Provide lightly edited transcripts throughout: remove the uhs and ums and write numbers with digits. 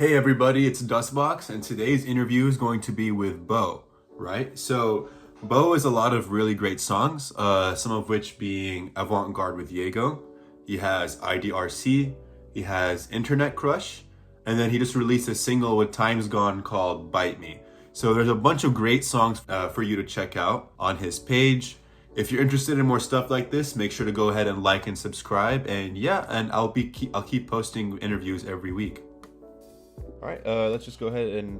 Hey everybody, it's Dustbx, and today's interview is going to be with Beau, right? So, Beau is a lot of really great songs, some of which being Avant Garde with Diego. He has IDRC, he has Internet Crush, and then he just released a single with Times Gone called Bite Me. So, there's a bunch of great songs for you to check out on his page. If you're interested in more stuff like this, make sure to go ahead and like and subscribe. And yeah, and I'll keep posting interviews every week. All right, let's just go ahead and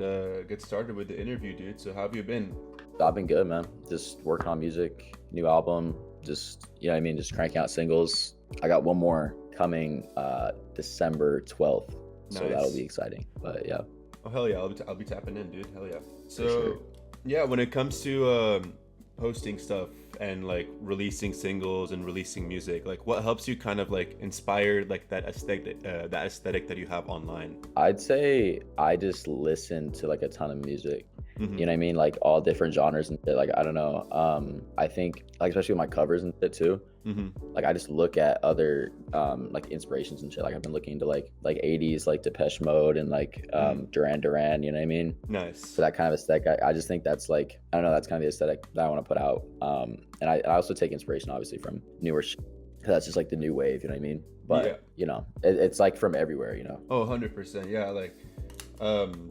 get started with the interview, dude. So, how have you been? I've been good, man. Just working on music, new album, just, just cranking out singles. I got one more coming December 12th, so that'll be exciting. But yeah. Oh, hell yeah, I'll be tapping in, dude. Hell yeah. So, sure. Yeah, when it comes to posting stuff and like releasing singles and releasing music, like what helps you kind of like inspire like that aesthetic that you have online? I'd say I just listen to like a ton of music. Mm-hmm. You know what I mean? Like all different genres and shit. Like, I don't know. I think like especially with my covers and shit too. Mm-hmm. Like I just look at other like inspirations and shit. Like I've been looking into like 80s like Depeche Mode and like Duran Duran, you know what I mean? Nice. For that kind of aesthetic. I just think that's like, I don't know, that's kind of the aesthetic that I want to put out. And I also take inspiration obviously from newer shit. That's just like the new wave, you know what I mean? But Yeah. you know, it's like from everywhere, you know? Oh, 100%. Yeah, like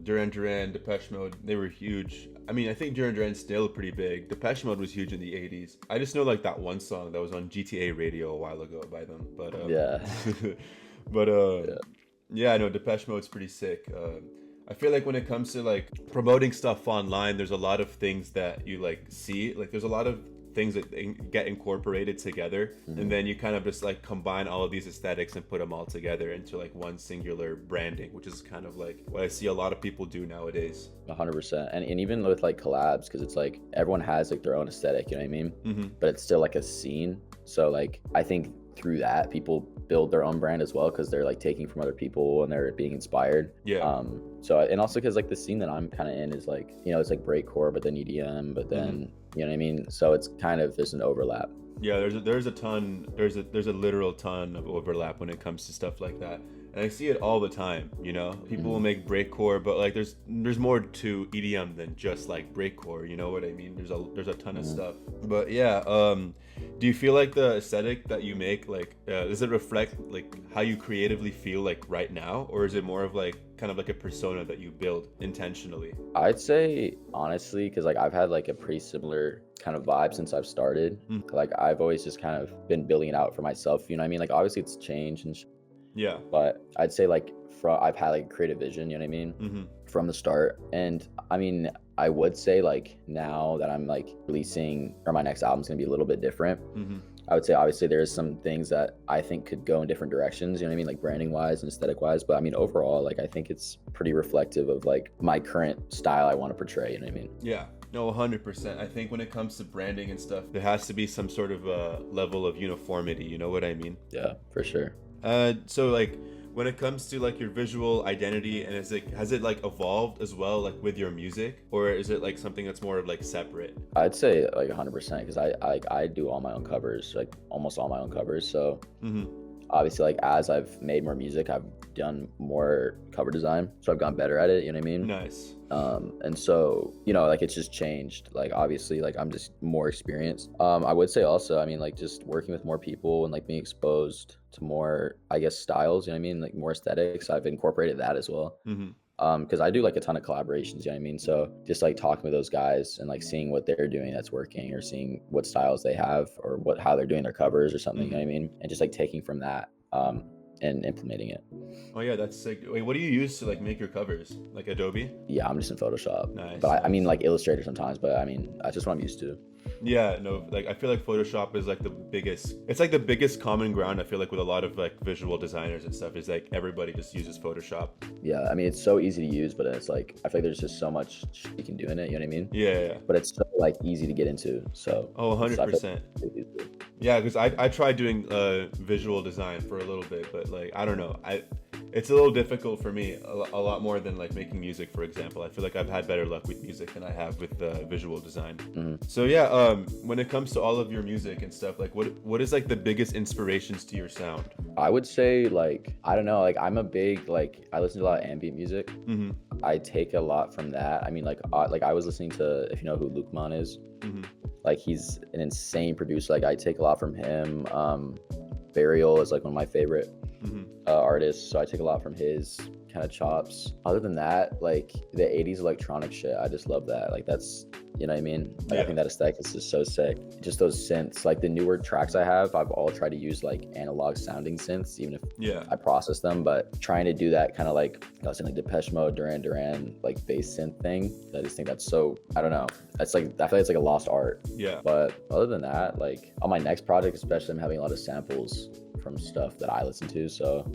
Duran Duran, Depeche Mode, they were huge. I mean, I think Duran Duran's still pretty big. Depeche Mode was huge in the 80s. I just know like that one song that was on GTA radio a while ago by them. But Yeah. but Yeah. yeah, I know Depeche Mode's pretty sick. I feel like when it comes to like promoting stuff online, there's a lot of things that you like see. Like there's a lot of things that get incorporated together, and then you kind of just like combine all of these aesthetics and put them all together into like one singular branding, which is kind of like what I see a lot of people do nowadays. 100%. And even with like collabs, because it's like everyone has like their own aesthetic, you know what I mean? Mm-hmm. But it's still like a scene. So like I think through that people build their own brand as well, because they're like taking from other people and they're being inspired. Yeah. So and also because like the scene that I'm kind of in is like, you know, it's like breakcore but then EDM but then you know what I mean, so it's kind of, there's an overlap. Yeah, there's a literal ton of overlap when it comes to stuff like that. And I see it all the time, you know? People will make breakcore, but like there's more to EDM than just like breakcore, you know what I mean? There's a ton of stuff. But yeah, do you feel like the aesthetic that you make, like does it reflect like how you creatively feel like right now, or is it more of like kind of like a persona that you build intentionally? I'd say honestly, because like I've had like a pretty similar kind of vibe since I've started. Like I've always just kind of been building it out for myself, you know what I mean? Like obviously it's changed and Yeah. but I'd say like I've had like creative vision, you know what I mean, from the start. And I mean, I would say like now that I'm like releasing, or my next album's gonna be a little bit different. I would say obviously there's some things that I think could go in different directions, you know what I mean, like branding wise and aesthetic wise. But I mean overall, like I think it's pretty reflective of like my current style I want to portray, you know what I mean? Yeah. No, 100%. I think when it comes to branding and stuff, there has to be some sort of level of uniformity, you know what I mean? Yeah, for sure. So like when it comes to like your visual identity, and has it like evolved as well, like with your music, or is it like something that's more of like separate? I'd say like 100%, because I do all my own covers, like almost all my own covers. So obviously like as I've made more music, I've done more cover design, so I've gotten better at it, you know what I mean? Nice. And so, you know, like it's just changed. Like obviously like I'm just more experienced. I would say also, I mean, like just working with more people and like being exposed to more, I guess, styles, you know what I mean, like more aesthetics, I've incorporated that as well. Because I do like a ton of collaborations, you know what I mean? So just like talking with those guys and like seeing what they're doing that's working, or seeing what styles they have, or how they're doing their covers or something, you know what I mean? And just like taking from that and implementing it. Oh yeah, that's sick. Wait, what do you use to like make your covers? Like Adobe? Yeah, I'm just in Photoshop. Nice. But I mean like Illustrator sometimes, but I mean that's just what I'm used to. Yeah, no, like I feel like Photoshop is like it's like the biggest common ground. I feel like with a lot of like visual designers and stuff, is like everybody just uses Photoshop. Yeah, I mean it's so easy to use, but it's like I feel like there's just so much you can do in it, you know what I mean? Yeah. But it's so like easy to get into. So Oh, 100%. Yeah, because I tried doing visual design for a little bit, but like I don't know, it's a little difficult for me, a lot more than like making music, for example. I feel like I've had better luck with music than I have with visual design. So yeah, when it comes to all of your music and stuff, like what is like the biggest inspirations to your sound? I would say like, I don't know, like I'm a big, like I listen to a lot of ambient music. I take a lot from that. I mean, like I was listening to, if you know who Lukman is, like he's an insane producer. Like I take a lot from him. Burial is like one of my favorite artists, so I take a lot from his kind of chops. Other than that, like the 80s electronic shit, I just love that. Like that's, you know what I mean? Like I think that aesthetic is just so sick. Just those synths, like the newer tracks I have, I've all tried to use like analog sounding synths, even if I process them, but trying to do that kind of like, I was in like Depeche Mode, Duran Duran, like bass synth thing. I just think that's so, I don't know. That's like, I feel like it's like a lost art. Yeah. But other than that, like on my next project, especially, I'm having a lot of samples from stuff that I listen to. So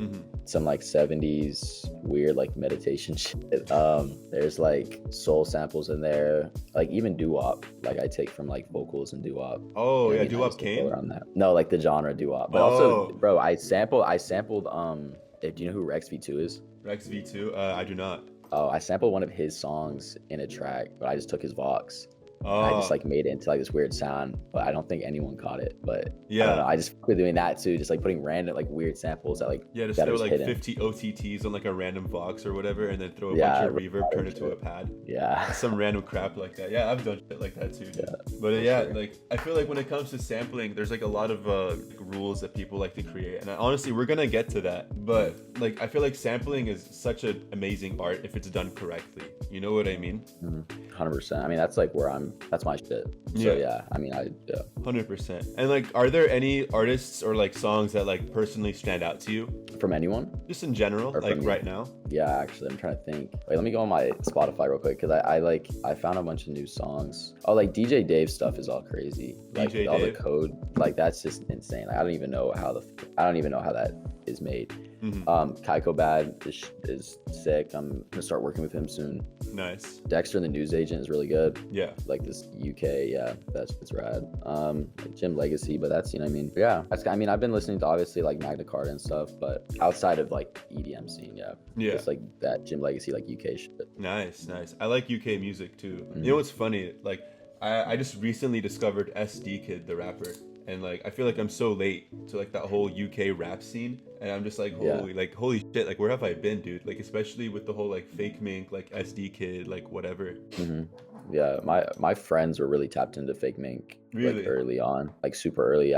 some like 70s weird like meditation shit. There's like soul samples in there, like even doo-wop. Like I take from like vocals and doo-wop. Oh yeah, doo-wop came around that. No, like the genre doo-wop. But also, bro, I sampled do you know who Rex V2 is? Rex V2? I do not. Oh, I sampled one of his songs in a track, but I just took his Vox. I just like made it into like this weird sound, but I don't think anyone caught it. But yeah, I don't know, I just quit doing that too, just like putting random like weird samples that like just throw like hidden. 50 OTTs on like a random Vox or whatever, and then throw a bunch of reverb, turn it to a pad. Yeah, some random crap like that. Yeah, I've done shit like that too. But like I feel like when it comes to sampling, there's like a lot of rules that people like to create, and honestly, we're gonna get to that. But like I feel like sampling is such an amazing art if it's done correctly. You know what I mean? 100%. I mean, that's like where that's my shit. So yeah, I mean, 100%. And like, are there any artists or like songs that like personally stand out to you? From anyone? Just in general, like right now? Yeah, actually, I'm trying to think. Wait, let me go on my Spotify real quick, because I found a bunch of new songs. Oh, like DJ Dave stuff is all crazy. Like DJ all Dave? The code, like that's just insane. Like, I don't even know how that is made. Kaiko Bad is sick. I'm gonna start working with him soon. Nice. Dexter and the News Agent is really good. Yeah. Like this UK, that's rad. Like Jim Legacy, but that's, you know what I mean? Yeah. I mean, I've been listening to obviously like Magna Carta and stuff, but outside of like EDM scene, just like that Jim Legacy, like UK shit. Nice. I like UK music too. You know what's funny? Like I just recently discovered SD Kid, the rapper. And like I feel like I'm so late to like that whole UK rap scene, and I'm just like holy shit, like where have I been, dude? Like especially with the whole like fake mink, like SD Kid, like whatever. Yeah, my friends were really tapped into fake mink like early on, like super early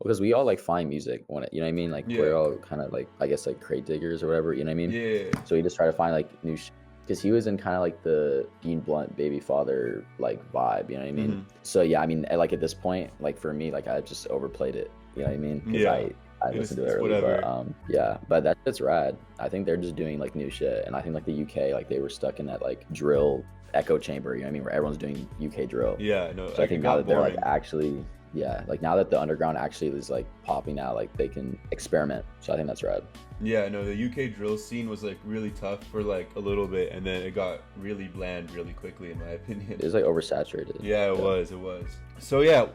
because we all like find music when it, you know what I mean, like we're all kind of like, I guess, like crate diggers or whatever, you know what I mean? So we just try to find like new because he was in kind of like the Dean Blunt baby father like vibe, you know what I mean? So yeah, I mean, like at this point, like for me, like I just overplayed it, you know what I mean? Because I listened to it early, but that's rad. I think they're just doing like new shit, and I think like the UK, like they were stuck in that like drill echo chamber, you know what I mean, where everyone's doing UK drill. Yeah, no. So I think now that they're like actually, like now that the underground actually is like popping out, like they can experiment. So I think that's rad. Yeah, no, the UK drill scene was like really tough for like a little bit, and then it got really bland really quickly, in my opinion. It was like oversaturated. Yeah, it was. So yeah,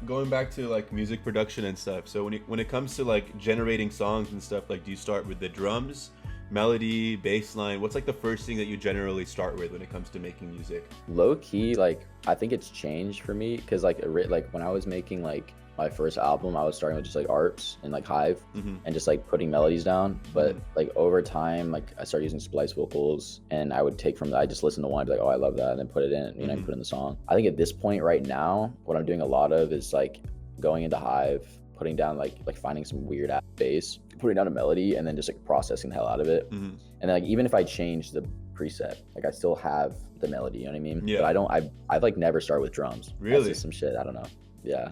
going back to like music production and stuff. So when it comes to like generating songs and stuff, like do you start with the drums, melody, bass line? What's like the first thing that you generally start with when it comes to making music? Low key, like I think it's changed for me, because like when I was making like my first album, I was starting with just like ARPs and like Hive and just like putting melodies down. But like over time, like I started using splice vocals, and I would take from that, I just listen to one, I'd be like, oh, I love that, and then put it in, you know, and put in the song. I think at this point right now, what I'm doing a lot of is like going into Hive, putting down like finding some weird ass bass, putting down a melody, and then just like processing the hell out of it. And then like even if I change the preset, like I still have the melody, you know what I mean? Yeah. But I've like never start with drums. Really? That's just some shit, I don't know. Yeah.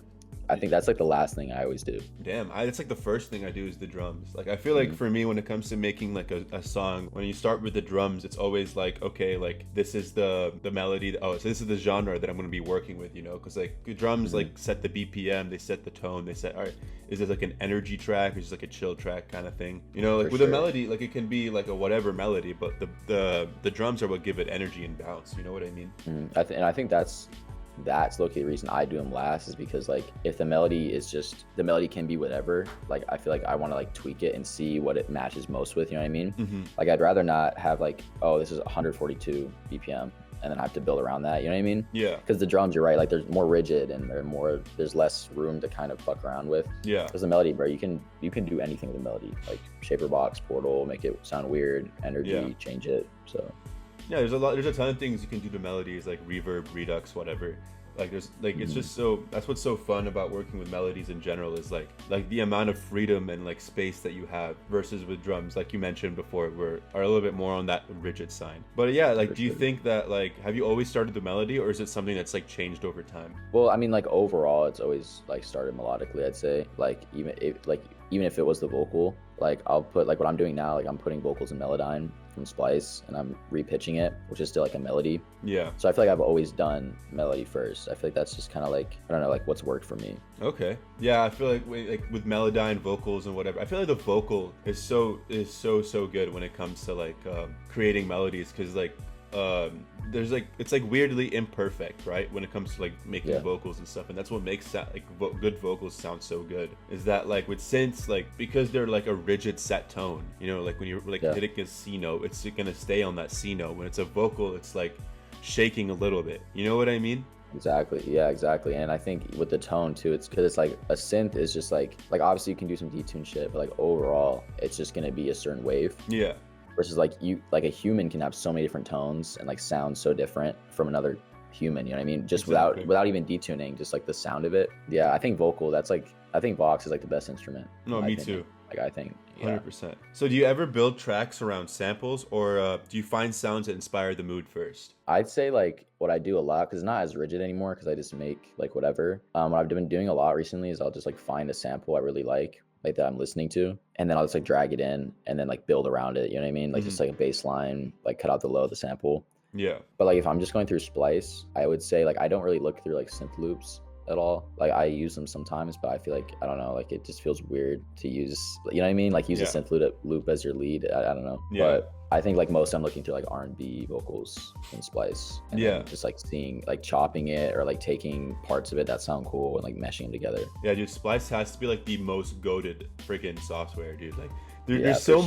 I think that's like the last thing I always do. Damn, that's like the first thing I do is the drums. Like I feel like for me, when it comes to making like a song, when you start with the drums, it's always like, okay, like this is the melody. Oh, so this is the genre that I'm going to be working with, you know? Because like the drums like set the BPM, they set the tone, they set, all right, is this like an energy track or just like a chill track kind of thing? You know, like with a melody, like it can be like a whatever melody, but the drums are what give it energy and bounce. You know what I mean? And I think that's that's low-key the reason I do them last, is because like if the melody can be whatever, like I feel like I want to like tweak it and see what it matches most with, you know what I mean? Like I'd rather not have like, oh, this is 142 BPM and then I have to build around that, you know what I mean? Yeah. Because the drums, you're right, like there's more rigid and there's less room to kind of fuck around with. Yeah. Because the melody, bro, you can do anything with the melody, like shaper box, portal, make it sound weird, energy, change it. So yeah, there's a ton of things you can do to melodies, like reverb, redux, whatever. Like there's like it's just so, that's what's so fun about working with melodies in general, is like the amount of freedom and like space that you have versus with drums, like you mentioned before, are a little bit more on that rigid side. But yeah, like do you think that like, have you always started the melody, or is it something that's like changed over time? Well, I mean, like overall it's always like started melodically, I'd say. Like even if it was the vocal, like I'll put, like what I'm doing now, like I'm putting vocals in Melodyne from Splice and I'm repitching it, which is still like a melody. Yeah. So I feel like I've always done melody first. I feel like that's just kind of like, I don't know, like what's worked for me. Okay. Yeah, I feel like with Melodyne vocals and whatever, I feel like the vocal is so good when it comes to like creating melodies, because like there's like, it's like weirdly imperfect, right, when it comes to like making vocals and stuff, and that's what makes like good vocals sound so good, is that like with synths, like because they're like a rigid set tone, you know, like when you're like hitting a C note, it's gonna stay on that C note. When it's a vocal, it's like shaking a little bit, you know what I mean? Exactly. Yeah, exactly. And I think with the tone too, it's because it's like a synth is just like obviously you can do some detune shit, but like overall it's just gonna be a certain wave. Yeah. Versus like a human can have so many different tones and like sound so different from another human, you know what I mean? Just without even detuning, just like the sound of it. Yeah, I think I think Vox is like the best instrument. No, me too. Like I think 100%. So do you ever build tracks around samples, or do you find sounds that inspire the mood first? I'd say like what I do a lot, because it's not as rigid anymore, because I just make like whatever. What I've been doing a lot recently is I'll just like find a sample I really like that I'm listening to, and then I'll just like drag it in and then like build around it, you know what I mean? Like just like a bass line, like cut out the low of the sample. Yeah. But like if I'm just going through Splice, I would say like I don't really look through like synth loops at all. Like I use them sometimes, but I feel like, I don't know, like it just feels weird to use, you know what I mean? Like use a synth loop as your lead. I don't know. Yeah. But I think like most I'm looking through like R&B vocals in Splice. And then just like seeing, like chopping it or like taking parts of it that sound cool and like meshing them together. Yeah, dude, Splice has to be like the most goated freaking software, dude. Like there's so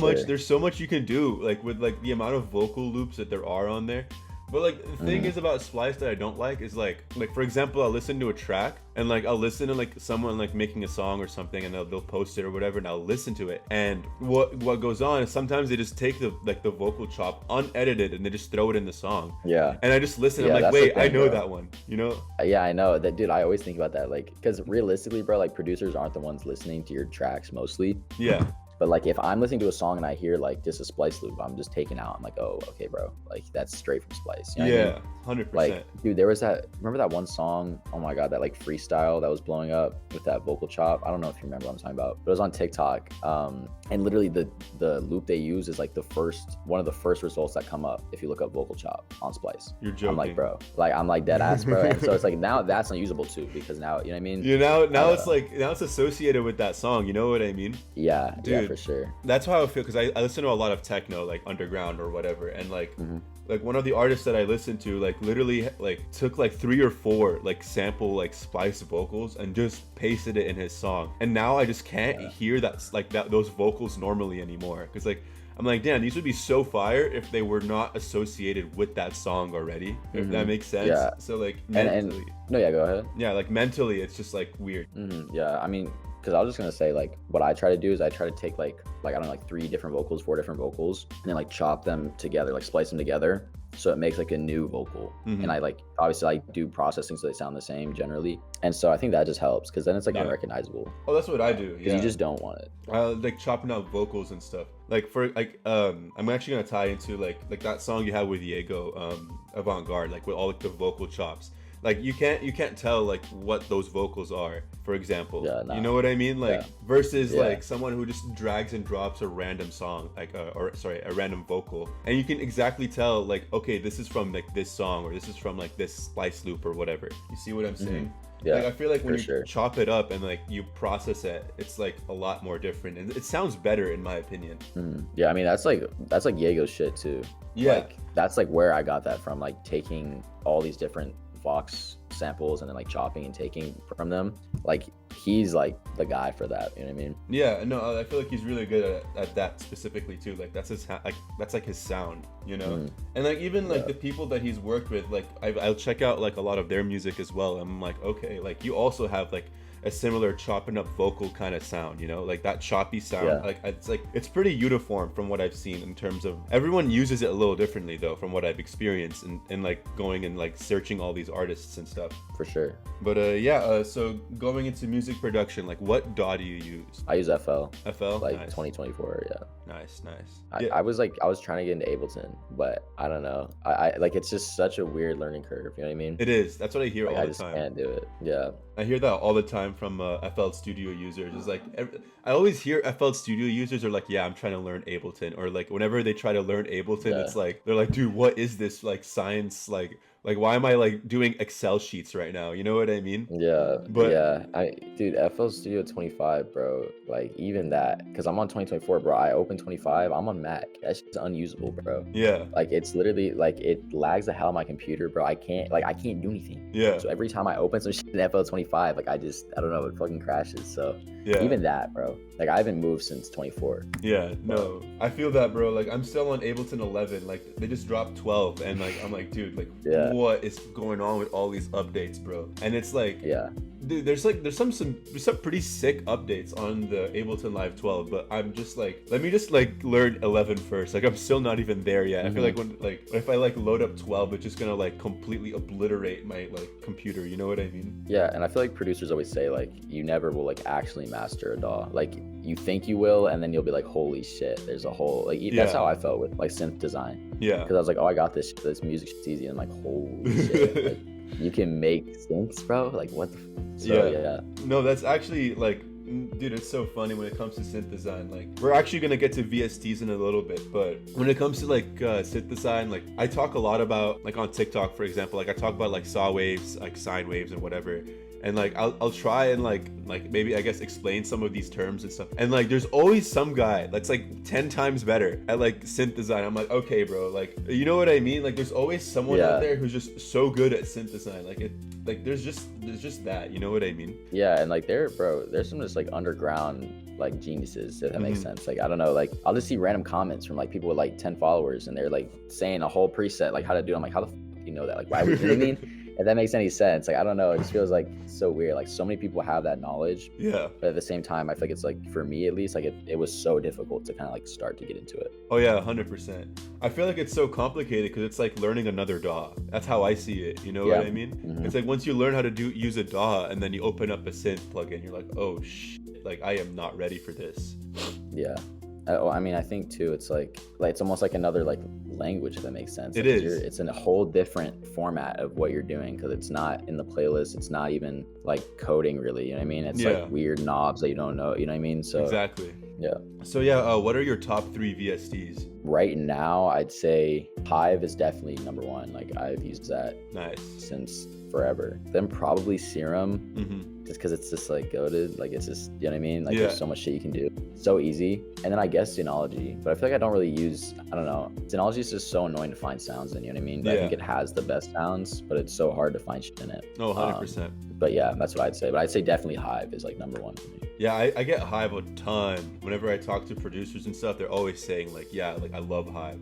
much you can do, like with like the amount of vocal loops that there are on there. But like the thing is about Splice that I don't like is like for example, I'll listen to a track and like I'll listen to like someone like making a song or something, and they'll post it or whatever, and I'll listen to it, and what goes on is sometimes they just take the vocal chop unedited and they just throw it in the song. Yeah. And I just listen, I'm like, wait, I know that one, you know? Yeah, I know that, dude. I always think about that, like, because realistically, bro, like producers aren't the ones listening to your tracks mostly. Yeah. But like if I'm listening to a song and I hear like just a Splice loop, I'm just taking out. I'm like, oh, okay, bro. Like that's straight from Splice. You know what I mean? 100%. Like, dude, there was remember that one song? Oh my god, that like freestyle that was blowing up with that vocal chop. I don't know if you remember what I'm talking about, but it was on TikTok. And literally the loop they use is like one of the first results that come up if you look up vocal chop on Splice. You're joking. I'm like, bro, like I'm like dead ass, bro. And so it's like now that's unusable too, because now, you know what I mean? Now it's like, now it's associated with that song. You know what I mean? Yeah, dude, yeah, for sure. That's how I feel, because I listen to a lot of techno, like underground or whatever, and like like one of the artists that I listened to like literally like took like 3 or 4 like sample like Splice vocals and just pasted it in his song, and now I just can't hear those vocals normally anymore, because like I'm like, damn, these would be so fire if they were not associated with that song already, if that makes sense. Yeah. So like mentally, no, yeah, go ahead. Yeah, like mentally it's just like weird. Yeah, I mean, because I was just gonna say, like, what I try to do is I try to take like I don't know, like 3 different vocals, 4 different vocals, and then like chop them together, like splice them together, so it makes like a new vocal. And I like, obviously I do processing so they sound the same generally, and so I think that just helps, because then it's like unrecognizable. Oh, that's what I do. Yeah, you just don't want it. Like chopping out vocals and stuff. Like for like I'm actually gonna tie into like that song you have with Diego, Avant-Garde, like with all like the vocal chops. Like you can't tell like what those vocals are, for example. You know what I mean? Like versus like someone who just drags and drops a random song, like a random vocal, and you can exactly tell like, okay, this is from like this song, or this is from like this Splice loop or whatever. You see what I'm saying? Yeah, like I feel like when you chop it up and like you process it, it's like a lot more different, and it sounds better in my opinion. Yeah, I mean that's like Diego's shit too. Yeah, like that's like where I got that from, like taking all these different Fox samples and then like chopping and taking from them. Like he's like the guy for that, you know what I mean? Yeah, no, I feel like he's really good at that specifically too. Like that's his like that's like his sound, you know. And like even like the people that he's worked with, like I'll check out like a lot of their music as well. I'm like, okay, like you also have like a similar chopping up vocal kind of sound, you know, like that choppy sound. Like it's pretty uniform from what I've seen in terms of everyone uses it a little differently though, from what I've experienced and like going and like searching all these artists and stuff. For sure. But so going into music production, like what DAW do you use? I use FL. FL? Like Nice. 2024, yeah. Nice. I was trying to get into Ableton, but I don't know. I like it's just such a weird learning curve, you know what I mean? It is. That's what I hear Like, all I the just time. can't do it. Yeah. I hear that all the time from FL Studio users. It's like I always hear FL Studio users are like, yeah, I'm trying to learn Ableton, or like whenever they try to learn Ableton, it's like they're like, dude, what is this like science like why am I like doing Excel sheets right now? You know what I mean? Yeah, But yeah. Dude, FL Studio 25, bro. Like even that, because I'm on 2024, bro. I open 25. I'm on Mac. That's just unusable, bro. yeah, Like it's literally like it lags the hell on my computer, bro. I can't do anything. yeah, So every time I open some shit in FL 25, like I don't know, it fucking crashes. So yeah. even that, bro. Like I haven't moved since 24. Yeah, no, I feel that, bro. Like I'm still on Ableton 11. Like they just dropped 12, and like I'm like, dude, like what is going on with all these updates, bro? And it's like, dude, there's some pretty sick updates on the Ableton Live 12, but I'm just like, let me just like learn 11 first. Like I'm still not even there yet. I feel like if I like load up 12, it's just gonna like completely obliterate my like computer. You know what I mean? Yeah, and I feel like producers always say like you never will like actually master a DAW. Like you think you will, and then you'll be like, holy shit, there's a whole like that's how I felt with like synth design. Yeah. Because I was like, oh, I got this music shit's easy, and I'm like, holy shit, like, you can make synths, bro. Like what the yeah. No, that's actually like, dude, it's so funny when it comes to synth design. Like we're actually gonna get to VSTs in a little bit, but when it comes to like synth design, like I talk a lot about like on TikTok, for example, like I talk about like saw waves, like sine waves and whatever. And like I'll try and like maybe I guess explain some of these terms and stuff. And like there's always some guy that's like 10 times better at like synth design. I'm like, okay, bro, like you know what I mean? Like there's always someone out there who's just so good at synth design. Like there's just that, you know what I mean? Yeah, and like there's some just like underground like geniuses, if that makes sense. Like I don't know, like I'll just see random comments from like people with like 10 followers, and they're like saying a whole preset like how to do it. I'm like, how the do you know that? Like why would you know what I mean? If that makes any sense. Like I don't know, it just feels like so weird. Like so many people have that knowledge, but at the same time I feel like it's like, for me at least, like it was so difficult to kind of like start to get into it. Oh yeah, 100%. I feel like it's so complicated because it's like learning another DAW. That's how I see it, you know what I mean? It's like once you learn how to use a DAW and then you open up a synth plugin, you're like, oh shit, like I am not ready for this. Yeah. I mean, I think too, it's like it's almost like another like language, if that makes sense. It like, is. It's in a whole different format of what you're doing, because it's not in the playlist. It's not even like coding, really. You know what I mean? It's like weird knobs that you don't know. You know what I mean? So exactly. Yeah. So what are your top 3 VSTs? Right now, I'd say Hive is definitely number one. Like I've used that since forever. Then probably Serum. Just because it's just like goated, like it's just, you know what I mean? Like there's so much shit you can do, so easy. And then I guess Synology, but I feel like I don't really use, I don't know, Synology is just so annoying to find sounds in, you know what I mean? But I think it has the best sounds, but it's so hard to find shit in it. Oh, 100%. But yeah, that's what I'd say. But I'd say definitely Hive is like number one for me. Yeah, I get Hive a ton. Whenever I talk to producers and stuff, they're always saying like, yeah, like I love Hive.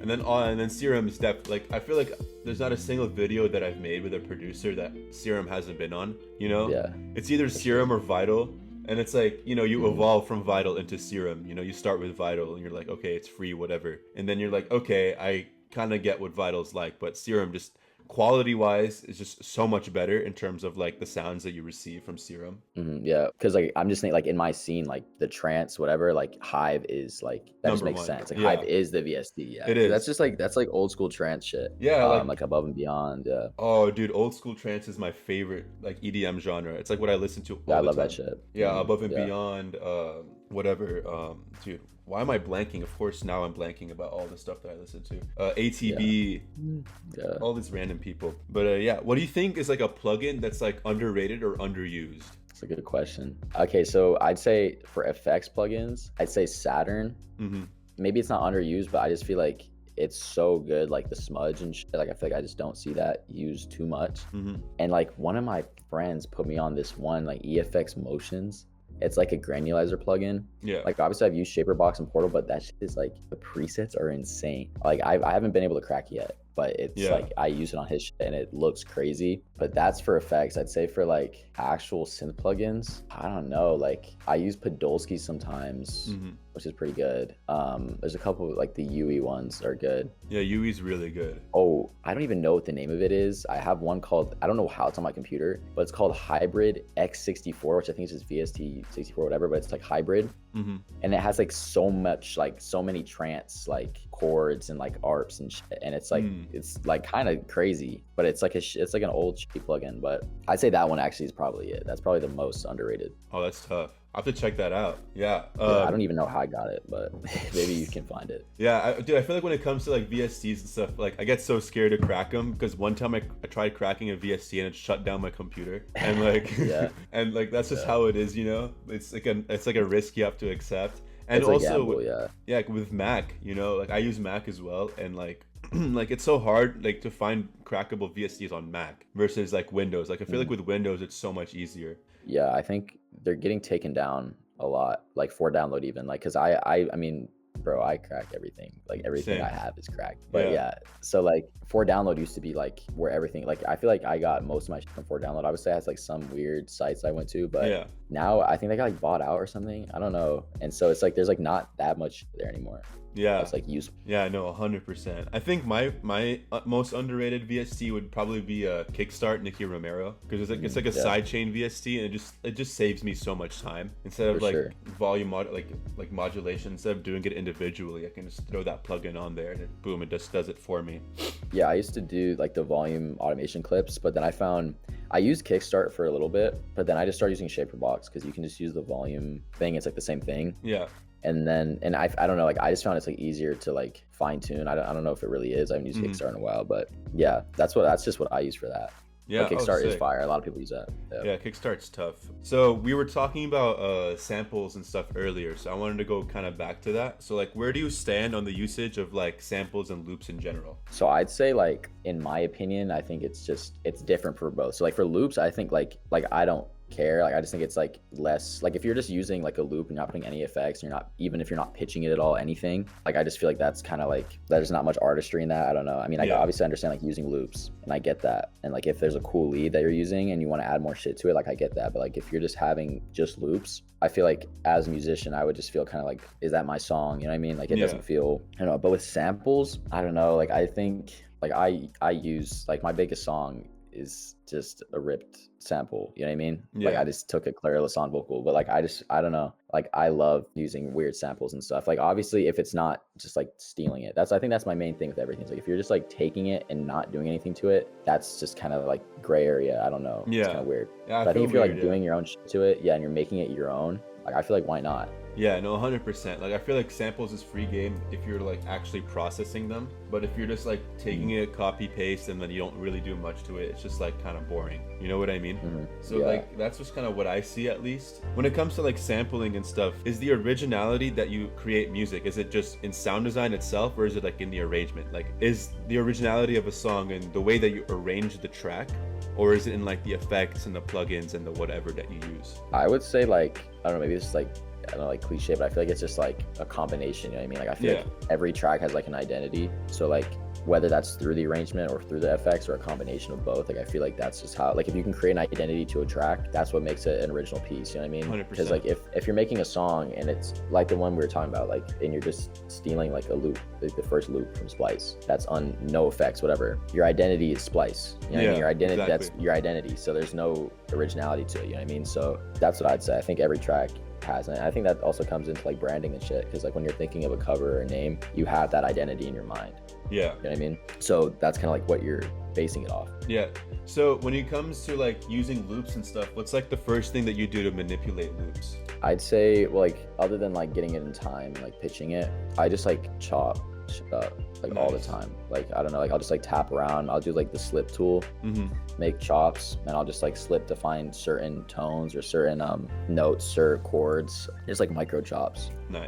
And then Serum is definitely, like I feel like there's not a single video that I've made with a producer that Serum hasn't been on, you know? Yeah. It's either Serum or Vital. And it's like, you know, you evolve from Vital into Serum. You know, you start with Vital and you're like, okay, it's free, whatever. And then you're like, okay, I kind of get what Vital's like, but Serum just quality wise is just so much better in terms of like the sounds that you receive from Serum. Yeah, because like I'm just thinking like in my scene, like the trance, whatever, like Hive is like that just makes sense. Like Hive is the VST. Yeah, it is. That's like old school trance shit. Yeah, like Above and Beyond. Yeah. Oh, dude, old school trance is my favorite like EDM genre. It's like what I listen to. I love that shit. Yeah, Above and Beyond. Whatever. Dude, why am I blanking? Of course, now I'm blanking about all the stuff that I listen to. ATB, all these random people. But what do you think is like a plugin that's like underrated or underused? That's a good question. Okay, so I'd say for effects plugins, I'd say Saturn. Maybe it's not underused, but I just feel like it's so good, like the smudge and shit. Like I feel like I just don't see that used too much. And like one of my friends put me on this one like EFX Motions. It's like a granulizer plugin. Yeah. Like obviously I've used Shaperbox and Portal, but that shit is like the presets are insane. Like I haven't been able to crack it yet, but it's like I use it on his shit and it looks crazy. But that's for effects. I'd say for like actual synth plugins, I don't know. Like I use Podolsky sometimes, which is pretty good. There's a couple like the UE ones are good. Yeah, UE's really good. Oh, I don't even know what the name of it is. I have one called, I don't know how it's on my computer, but it's called Hybrid X64, which I think is just VST64 whatever, but it's like hybrid. And it has like so much, like so many trance like chords and like arps and shit. And it's like it's like kind of crazy, but it's like it's like an old shitty plugin. But I'd say that one actually is probably it. That's probably the most underrated. Oh, that's tough. I'll have to check that out. Yeah. I don't even know how I got it, but maybe you can find it. Yeah, dude, I feel like when it comes to like VSTs and stuff, like I get so scared to crack them because one time I tried cracking a VST and it shut down my computer, and like and like that's just how it is, you know. It's like a risk you have to accept. And it's also, with with Mac, you know, like I use Mac as well, and like like it's so hard like to find crackable VSTs on Mac versus like Windows. Like I feel like with Windows it's so much easier. Yeah, I think they're getting taken down a lot, like for download even. Like, cause I mean, bro, I crack everything. Like everything Same. I have is cracked. But so like for download used to be like where everything, like I feel like I got most of my shit from for download. Obviously, I had like some weird sites I went to, but now I think they got like bought out or something. I don't know. And so it's like there's like not that much there anymore. Yeah, it's like useful. Yeah, no, 100%. I think my most underrated VST would probably be a Kickstart Nicky Romero, because it's like a sidechain VST, and it just saves me so much time. Instead of like volume like modulation, instead of doing it individually, I can just throw that plugin on there and boom, it just does it for me. Yeah, I used to do like the volume automation clips, but then I found I used Kickstart for a little bit, but then I just started using Shaperbox because you can just use the volume thing. It's like the same thing. Yeah. And then, I don't know, like I just found it's like easier to like fine tune. I don't know if it really is. I haven't used Kickstart in a while, but yeah, that's just what I use for that. Yeah, but Kickstart is fire. A lot of people use that. Yeah, Kickstart's tough. So we were talking about samples and stuff earlier, so I wanted to go kind of back to that. So like, where do you stand on the usage of like samples and loops in general? So I'd say like, in my opinion, I think it's different for both. So like for loops, I think like I don't care. Like I just think it's like less, like if you're just using like a loop and you're not putting any effects, and even if you're not pitching it at all, anything, like I just feel like that's kind of like there's not much artistry in that. I don't know. I mean, I obviously understand like using loops, and I get that, and like if there's a cool lead that you're using and you want to add more shit to it, like I get that. But like if you're just having just loops, I feel like as a musician I would just feel kind of like, is that my song? You know what I mean? Like it doesn't feel, I don't know. But with samples, I don't know, like I think like I use, like my biggest song is just a ripped sample, you know what I mean? Like I just took a Clara Lasan vocal, but like I don't know, like I love using weird samples and stuff. Like obviously if it's not just like stealing it, I think that's my main thing with everything. It's like if you're just like taking it and not doing anything to it, that's just kind of like gray area. I don't know. It's kind of weird. But I think if you're like doing your own shit to it, and you're making it your own, like I feel like why not? Yeah, no, 100%. Like I feel like samples is free game if you're like actually processing them, but if you're just like taking it, copy paste, and then you don't really do much to it, it's just like kind of boring. You know what I mean? So like that's just kind of what I see, at least when it comes to like sampling and stuff. Is the originality that you create music, is it just in sound design itself, or is it like in the arrangement? Like is the originality of a song in the way that you arrange the track, or is it in like the effects and the plugins and the whatever that you use? I would say like, I don't know, maybe it's like, I don't know, like cliche, but I feel like it's just like a combination, you know what I mean? Like I feel like every track has like an identity. So like whether that's through the arrangement or through the effects or a combination of both, like I feel like that's just how, like if you can create an identity to a track, that's what makes it an original piece, you know what I mean? 100%. Because like if you're making a song and it's like the one we were talking about, like, and you're just stealing like a loop, like the first loop from Splice, that's on no effects, whatever, your identity is Splice, you know what I mean? Your identity, that's your identity, so there's no originality to it, you know what I mean? So that's what I'd say. I think every track has, and I think that also comes into like branding and shit, because like when you're thinking of a cover or a name, you have that identity in your mind. You know what I mean? So that's kind of like what you're basing it off. So when it comes to like using loops and stuff, what's like the first thing that you do to manipulate loops? I'd say, well, like other than like getting it in time, like pitching it, I just like chop shit up like all the Nice. time. Like I don't know, like I'll just like tap around. I'll do like the slip tool, Mm-hmm. make chops, and I'll just like slip to find certain tones or certain notes or chords, just like micro chops. Nice.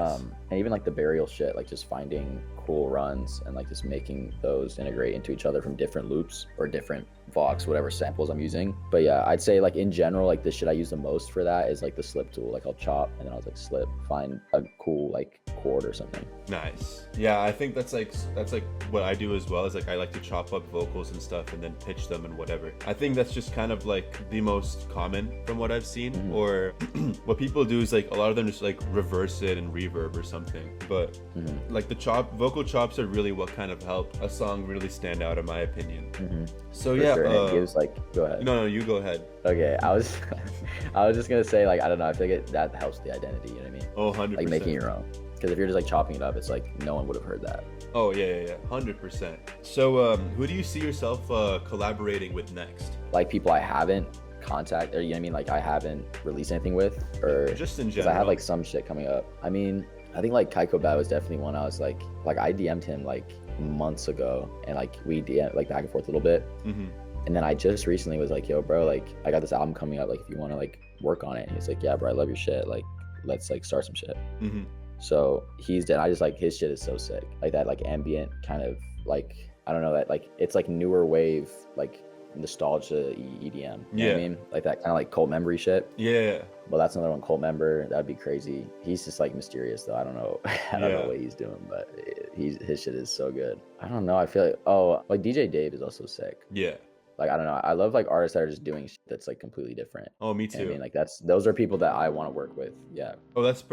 And even like the burial shit, like just finding cool runs and like just making those integrate into each other from different loops or different Vox, whatever samples I'm using. But yeah, I'd say like in general, like the shit I use the most for that is like the slip tool. Like I'll chop and then I'll like slip, find a cool like chord or something. Nice. Yeah, I think that's like what I do as well, is like I like to chop up vocals and stuff and then pitch them and whatever. I think that's just kind of like the most common from what I've seen. Mhm. Or what people do is like a lot of them just like reverse it and reverb or something. But like the vocal chops are really what kind of help a song really stand out in my opinion. So For yeah, sure. And it gives like, go ahead. no, you go ahead. Okay, I was just gonna say like I don't know, I feel like that helps the identity, you know what I mean? Oh, 100%. Like making your own. Because if you're just like chopping it up, it's like no one would have heard that. Oh yeah, 100%. So who do you see yourself collaborating with next? Like people I haven't contacted, or you know what I mean, like I haven't released anything with, or Just in because general. I have like some shit coming up. I mean, I think like Kaiko Beau was definitely one I was like I DM'd him like months ago, and like we DM like back and forth a little bit. Mm-hmm. And then I just recently was like, yo, bro, like I got this album coming up, like if you want to like work on it. And he's like, yeah, bro, I love your shit, like let's like start some shit. Mm-hmm. So he's dead. I just like his shit is so sick, like that like ambient kind of like, I don't know, that like it's like newer wave like nostalgia EDM, you know what Yeah. I mean, like that kind of like Cult Memory shit. Yeah. Well, that's another one, Cult Member. That'd be crazy. He's just like mysterious though. I don't know. I don't know Yeah. what he's doing, but his shit is so good. I don't know. I feel like DJ Dave is also sick. Yeah. Like I don't know. I love like artists that are just doing shit that's like completely different. Oh, me You know what too. I mean, like those are people that I want to work with. Yeah. Oh, that's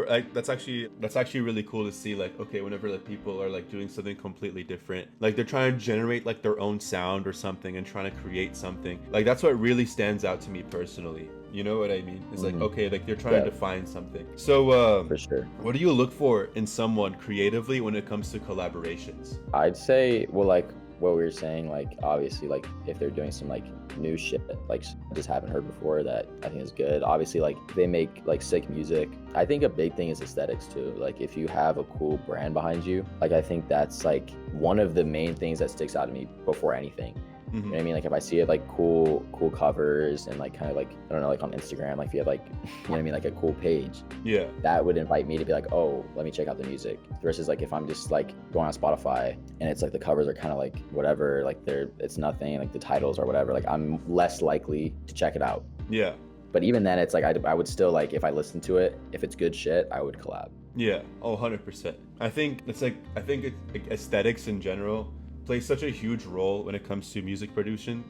actually really cool to see. Like, okay, whenever like people are like doing something completely different, like they're trying to generate like their own sound or something and trying to create something. Like that's what really stands out to me personally. You know what I mean? It's like, okay, like they're trying to find something. So, For sure. what do you look for in someone creatively when it comes to collaborations? I'd say, well, like what we were saying, like obviously, like if they're doing some like new shit, like I just haven't heard before that I think is good. Obviously, like they make like sick music. I think a big thing is aesthetics too. Like if you have a cool brand behind you, like I think that's like one of the main things that sticks out to me before anything. You know what I mean? Like if I see it like cool covers and like kind of like, I don't know, like on Instagram, like if you have like, you know what I mean, like a cool page, Yeah. that would invite me to be like, oh, let me check out the music. Versus like if I'm just like going on Spotify and it's like the covers are kind of like whatever, like it's nothing, like the titles or whatever, like I'm less likely to check it out. Yeah. But even then, it's like I would still like, if I listen to it, if it's good shit, I would collab. Yeah. Oh, 100%. I think aesthetics in general plays such a huge role when it comes to music producing,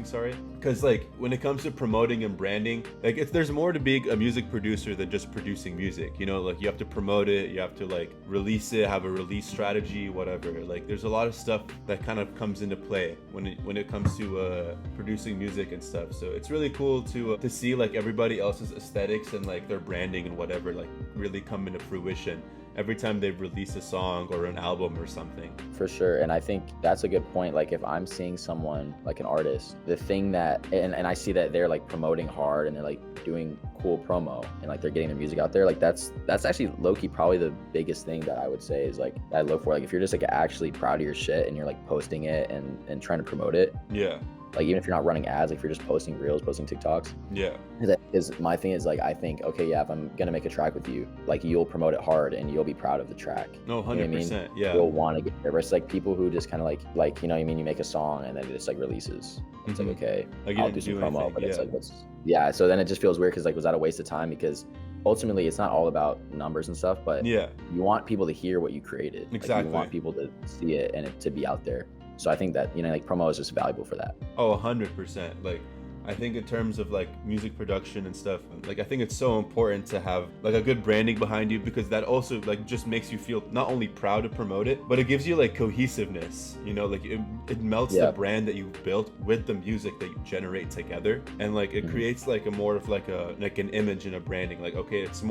sorry. Because like when it comes to promoting and branding, like there's more to being a music producer than just producing music. You know, like you have to promote it, you have to like release it, have a release strategy, whatever. Like there's a lot of stuff that kind of comes into play when it comes to producing music and stuff. So it's really cool to see like everybody else's aesthetics and like their branding and whatever like really come into fruition every time they release a song or an album or something. For sure. And I think that's a good point. Like if I'm seeing someone like an artist, the thing that, and I see that they're like promoting hard and they're like doing cool promo and like they're getting their music out there, like that's actually low-key probably the biggest thing that I would say is like I look for. Like if you're just like actually proud of your shit and you're like posting it and trying to promote it. Yeah. Like even if you're not running ads, like if you're just posting reels, posting TikToks. Yeah. Is my thing is like I think, okay, yeah, if I'm gonna make a track with you, like you'll promote it hard and you'll be proud of the track. No, 100%. You know what I mean? Yeah. You'll want to get there. Versus like people who just kind of like you know what I mean, you make a song and then it just like releases. It's like, okay, Like you I'll didn't do some do promo, anything, but it's yeah. like so then it just feels weird because like was that a waste of time? Because ultimately it's not all about numbers and stuff, but Yeah. you want people to hear what you created. Like, Exactly. you want people to see it and it to be out there. So I think that, you know, like promo is just valuable for that. Oh, 100%. Like I think in terms of like music production and stuff, like I think it's so important to have like a good branding behind you, because that also like just makes you feel not only proud to promote it, but it gives you like cohesiveness, you know, like it melts the brand that you built with the music that you generate together, and like it creates like a more of like an image and a branding. Like, okay, there's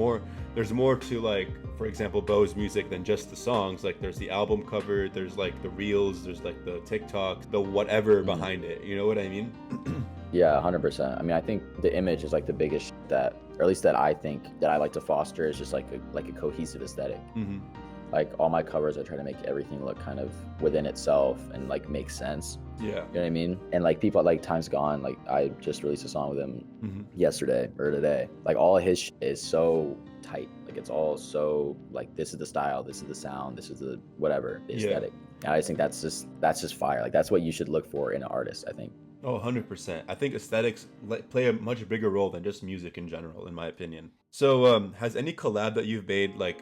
more to like, for example, Beau's music than just the songs. Like there's the album cover, there's like the reels, there's like the TikTok, the whatever behind it, you know what I mean? Yeah, 100%. I mean, I think the image is like the biggest that, or at least that I think that I like to foster, is just like a cohesive aesthetic. Mm-hmm. like all my covers, I try to make everything look kind of within itself and like make sense. Yeah. You know what I mean? And like people like Time's Gone, like I just released a song with him yesterday or today. Like all of his shit is so tight. Like it's all so like, this is the style, this is the sound, this is the whatever, the aesthetic. And I just think that's just fire. Like that's what you should look for in an artist, I think. Oh, 100%. I think aesthetics play a much bigger role than just music in general, in my opinion. So, has any collab that you've made, like,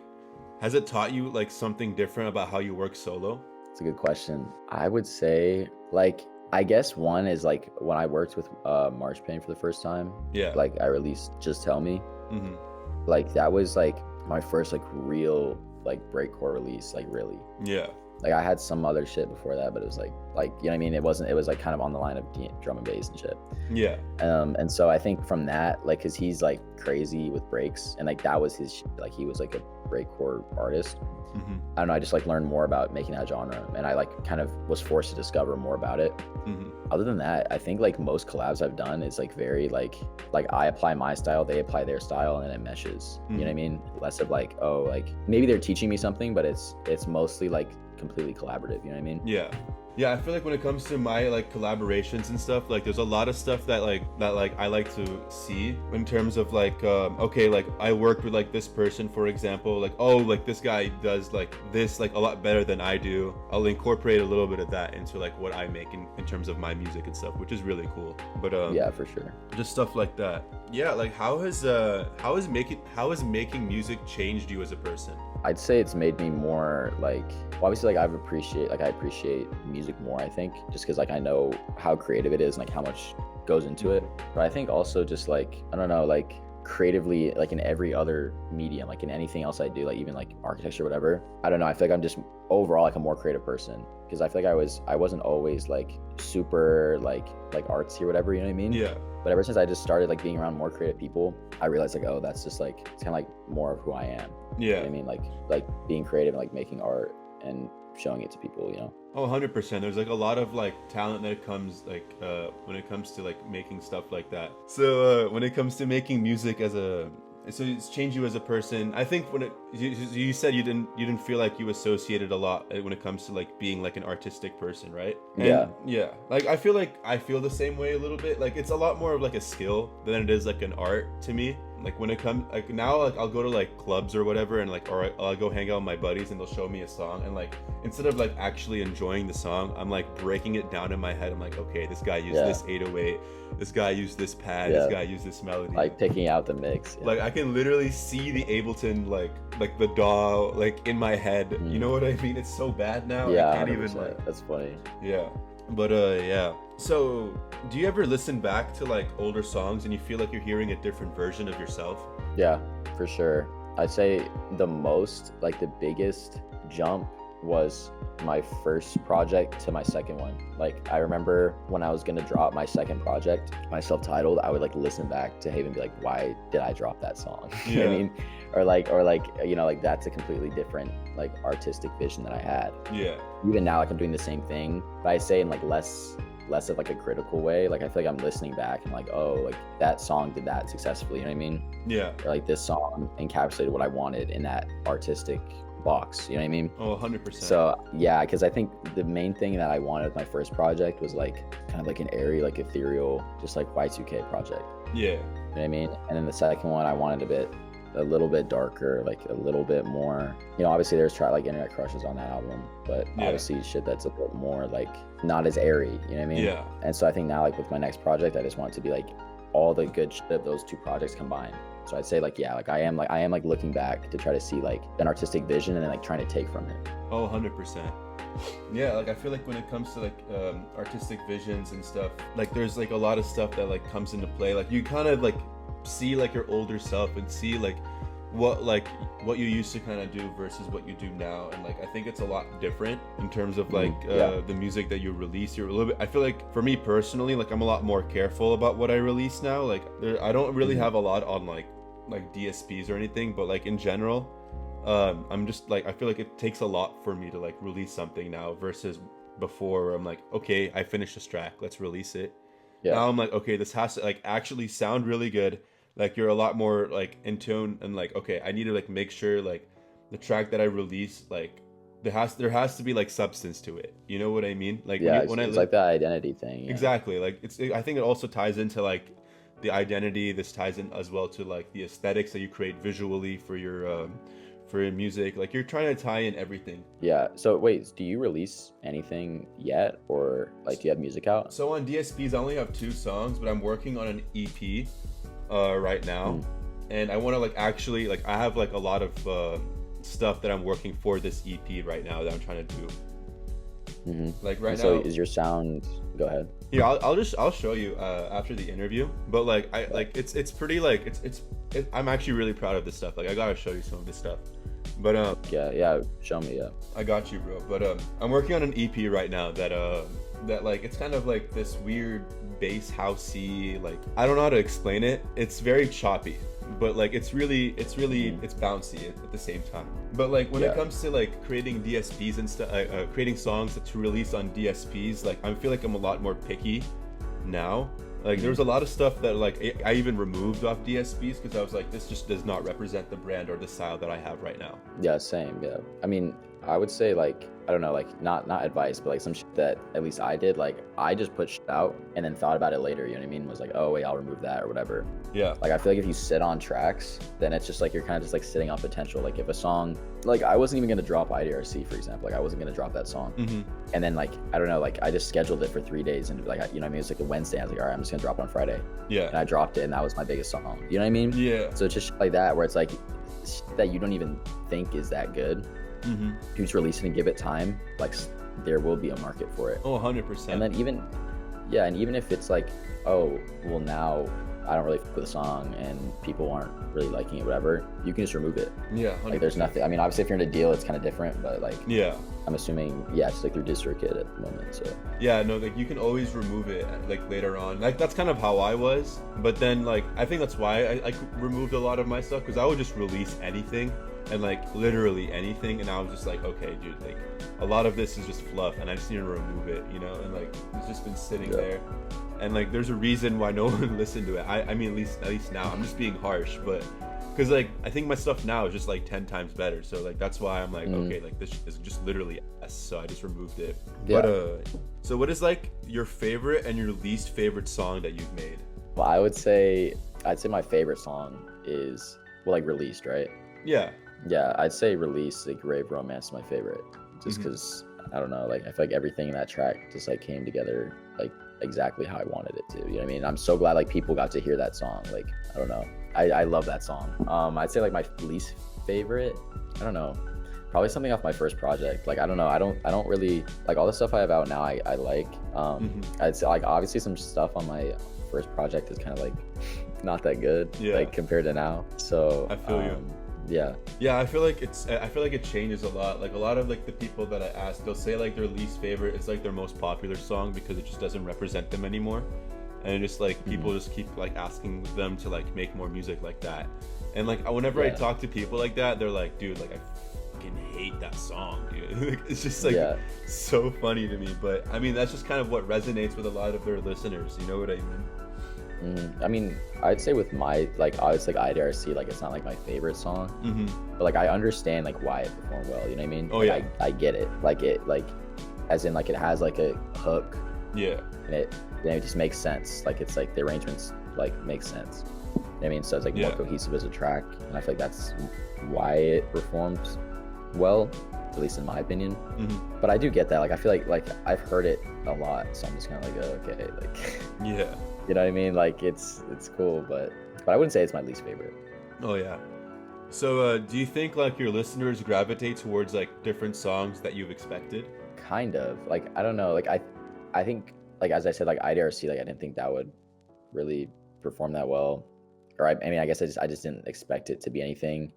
has it taught you, like, something different about how you work solo? It's a good question. I would say, like, I guess one is, like, when I worked with March Pain for the first time. Yeah. Like, I released Just Tell Me. Mm-hmm. Like, that was, like, my first, like, real, like, breakcore release, like, really. Yeah. Like I had some other shit before that, but it was like you know what I mean? It was like kind of on the line of drum and bass and shit. Yeah. And so I think from that, like, cause he's like crazy with breaks and like that was his shit. Like he was like a breakcore artist. Mm-hmm. I don't know, I just like learned more about making that genre and I like kind of was forced to discover more about it. Mm-hmm. Other than that, I think like most collabs I've done is like very like I apply my style, they apply their style, and then it meshes. You know what I mean? Less of like, oh, like maybe they're teaching me something, but it's mostly like completely collaborative. You know what I mean? Yeah, I feel like when it comes to my like collaborations and stuff, like there's a lot of stuff that I like to see in terms of like okay, like I worked with like this person, for example, like, oh, like this guy does like this like a lot better than I do. I'll incorporate a little bit of that into like what I make in terms of my music and stuff, which is really cool. But yeah, for sure. Just stuff like that. Yeah, like how has making music changed you as a person? I'd say it's made me more like, well, obviously like I appreciate music more, I think, just because like I know how creative it is and like how much goes into it. But I think also just like, I don't know, like creatively, like in every other medium, like in anything else I do, like even like architecture, whatever, I don't know, I feel like I'm just overall like a more creative person, because I feel like I wasn't always like super like artsy or whatever, you know what I mean? Yeah. But ever since I just started like being around more creative people, I realized like, oh, that's just like, it's kind of like more of who I am. Yeah. You know what I mean? Like being creative and like making art and showing it to people, you know? Oh, 100%. There's like a lot of like talent that comes like when it comes to like making stuff like that. So when it comes to making music so it's changed you as a person. I think when you said you didn't feel like you associated a lot when it comes to like being like an artistic person, right? And yeah. Like I feel the same way a little bit. Like it's a lot more of like a skill than it is like an art to me. Like when it comes like now, like I'll go to like clubs or whatever, and like, or I'll go hang out with my buddies and they'll show me a song, and like instead of like actually enjoying the song, I'm like breaking it down in my head. I'm like, okay, this guy used this 808, this guy used this pad, this guy used this melody, like picking out the mix. Like I can literally see the Ableton like the DAW like in my head. You know what I mean? It's so bad now. Yeah, I can't 100%. even like. That's funny. Yeah. But yeah. So do you ever listen back to like older songs and you feel like you're hearing a different version of yourself? Yeah, for sure. I'd say the biggest jump was my first project to my second one. Like I remember when I was gonna drop my second project, my self-titled, I would like listen back to Haven and be like, why did I drop that song? You know what I mean? Or like, you know, like that's a completely different like artistic vision that I had. Yeah. Even now, like I'm doing the same thing, but I say in like less of like a critical way. Like I feel like I'm listening back and like, oh, like that song did that successfully, you know what I mean? Yeah. Or like this song encapsulated what I wanted in that artistic box, you know what I mean? Oh, 100%. So yeah, because I think the main thing that I wanted with my first project was like kind of like an airy, like ethereal, just like Y2K project. Yeah. You know what I mean? And then the second one, I wanted a little bit darker, like a little bit more, you know, obviously there's like Internet Crushes on that album, but obviously shit that's a bit more like not as airy, you know what I mean? Yeah. And so I think now like with my next project, I just want it to be like all the good shit of those two projects combined. So I'd say like, yeah, like I am looking back to try to see like an artistic vision and then like trying to take from it. Oh, 100%. Yeah, like I feel like when it comes to like artistic visions and stuff, like there's like a lot of stuff that like comes into play. Like you kind of like see like your older self and see like what you used to kind of do versus what you do now, and like I think it's a lot different in terms of like the music that you release. You're a little bit, I feel like for me personally, like I'm a lot more careful about what I release now. Like I don't really have a lot on like DSPs or anything, but like in general, I'm just like, I feel like it takes a lot for me to like release something now versus before where I'm like, okay, I finished this track, let's release it. Now I'm like, okay, this has to like actually sound really good. Like you're a lot more like in tune and like, okay, I need to like make sure like the track that I release, like there has to be like substance to it. You know what I mean? Like Yeah, when I it's like that identity thing. Yeah. exactly, like I think it also ties into like the identity. This ties in as well to like the aesthetics that you create visually for your music. Like you're trying to tie in everything. Yeah. So wait, do you release anything yet, or like do you have music out? So on DSPs, I only have 2 songs, but I'm working on an EP right now, and I want to like actually like I have like a lot of stuff that I'm working for this EP right now that I'm trying to do. Like right So now, is your sound? Go ahead. yeah, I'll show you after the interview. But like I like it's pretty like I'm actually really proud of this stuff. Like I gotta show you some of this stuff. But Yeah. Show me. Yeah. I got you, bro. But I'm working on an EP right now that like it's kind of like this weird bass housey, like I don't know how to explain it. It's very choppy, but like it's bouncy at the same time. But like when it comes to like creating DSPs and stuff, creating songs to release on DSPs, like I feel like I'm a lot more picky now. Like there's a lot of stuff that like I even removed off DSPs because I was like, this just does not represent the brand or the style that I have right now. Yeah, same. Yeah. I mean, I would say like, I don't know, like not advice, but like some shit that at least I did, like I just put shit out and then thought about it later, you know what I mean? Was like, oh wait, I'll remove that or whatever. Yeah. Like I feel like if you sit on tracks, then it's just like you're kind of just like sitting on potential. Like if a song, like I wasn't even gonna drop IDRC, for example. Like I wasn't gonna drop that song. And then like, I don't know, like I just scheduled it for 3 days and like, you know what I mean? It's like a Wednesday. I was like, all right, I'm just gonna drop it on Friday. Yeah. And I dropped it and that was my biggest song. You know what I mean? Yeah. So it's just shit like that where it's like that you don't even think is that good. You just release it and give it time, like there will be a market for it. Oh, 100%. And then even if it's like, oh well, now I don't really fuck with the song and people aren't really liking it, whatever, you can just remove it. Yeah, 100%. Like there's nothing, I mean obviously if you're in a deal it's kind of different, but like yeah, I'm assuming it's like through DistroKid at the moment. So yeah, no, like you can always remove it like later on. Like that's kind of how I was, but then like I think that's why I removed a lot of my stuff, because I would just release anything and like literally anything, and I was just like, okay dude, like a lot of this is just fluff and I just need to remove it, you know. And like it's just been sitting there, and like there's a reason why no one listened to it. I mean at least now, I'm just being harsh, but because like I think my stuff now is just like 10 times better, so like that's why I'm like, okay, like this is just literally ass, so I just removed it. But so what is like your favorite and your least favorite song that you've made? well, I'd say my favorite song is, well, like released, right? Yeah, I'd say Release, like Rave Romance is my favorite. Just because, I don't know, like I feel like everything in that track just like came together like exactly how I wanted it to. You know what I mean? I'm so glad like people got to hear that song. Like, I don't know. I love that song. I'd say like my least favorite, I don't know, probably something off my first project. Like I don't know, I don't really like all the stuff I have out now. I like. I'd say like obviously some stuff on my first project is kind of like not that good, like compared to now. So I feel you. Yeah, I feel like it changes a lot. Like a lot of like the people that I ask, they'll say like their least favorite is like their most popular song because it just doesn't represent them anymore. And just like people just keep like asking them to like make more music like that. And like whenever I talk to people like that, they're like, dude, like I fucking hate that song, dude. It's just like so funny to me. But I mean, that's just kind of what resonates with a lot of their listeners. You know what I mean? I mean, I'd say with my, like, obviously like IDRC, like it's not like my favorite song, but like I understand like why it performed well. You know what I mean? Oh, like, I get it. Like it, like as in like it has like a hook. Yeah. And it just makes sense. Like it's like the arrangements like make sense. You know what I mean? So it's like more cohesive as a track, and I feel like that's why it performed well, at least in my opinion. But I do get that. Like I feel like I've heard it a lot, so I'm just kind of like, oh, okay, like yeah. You know what I mean? Like it's cool, but I wouldn't say it's my least favorite. Oh yeah. So do you think like your listeners gravitate towards like different songs that you've expected? Kind of. Like I don't know. Like I think like as I said, like IDRC, like I didn't think that would really perform that well. Or I mean, I guess I just didn't expect it to be anything.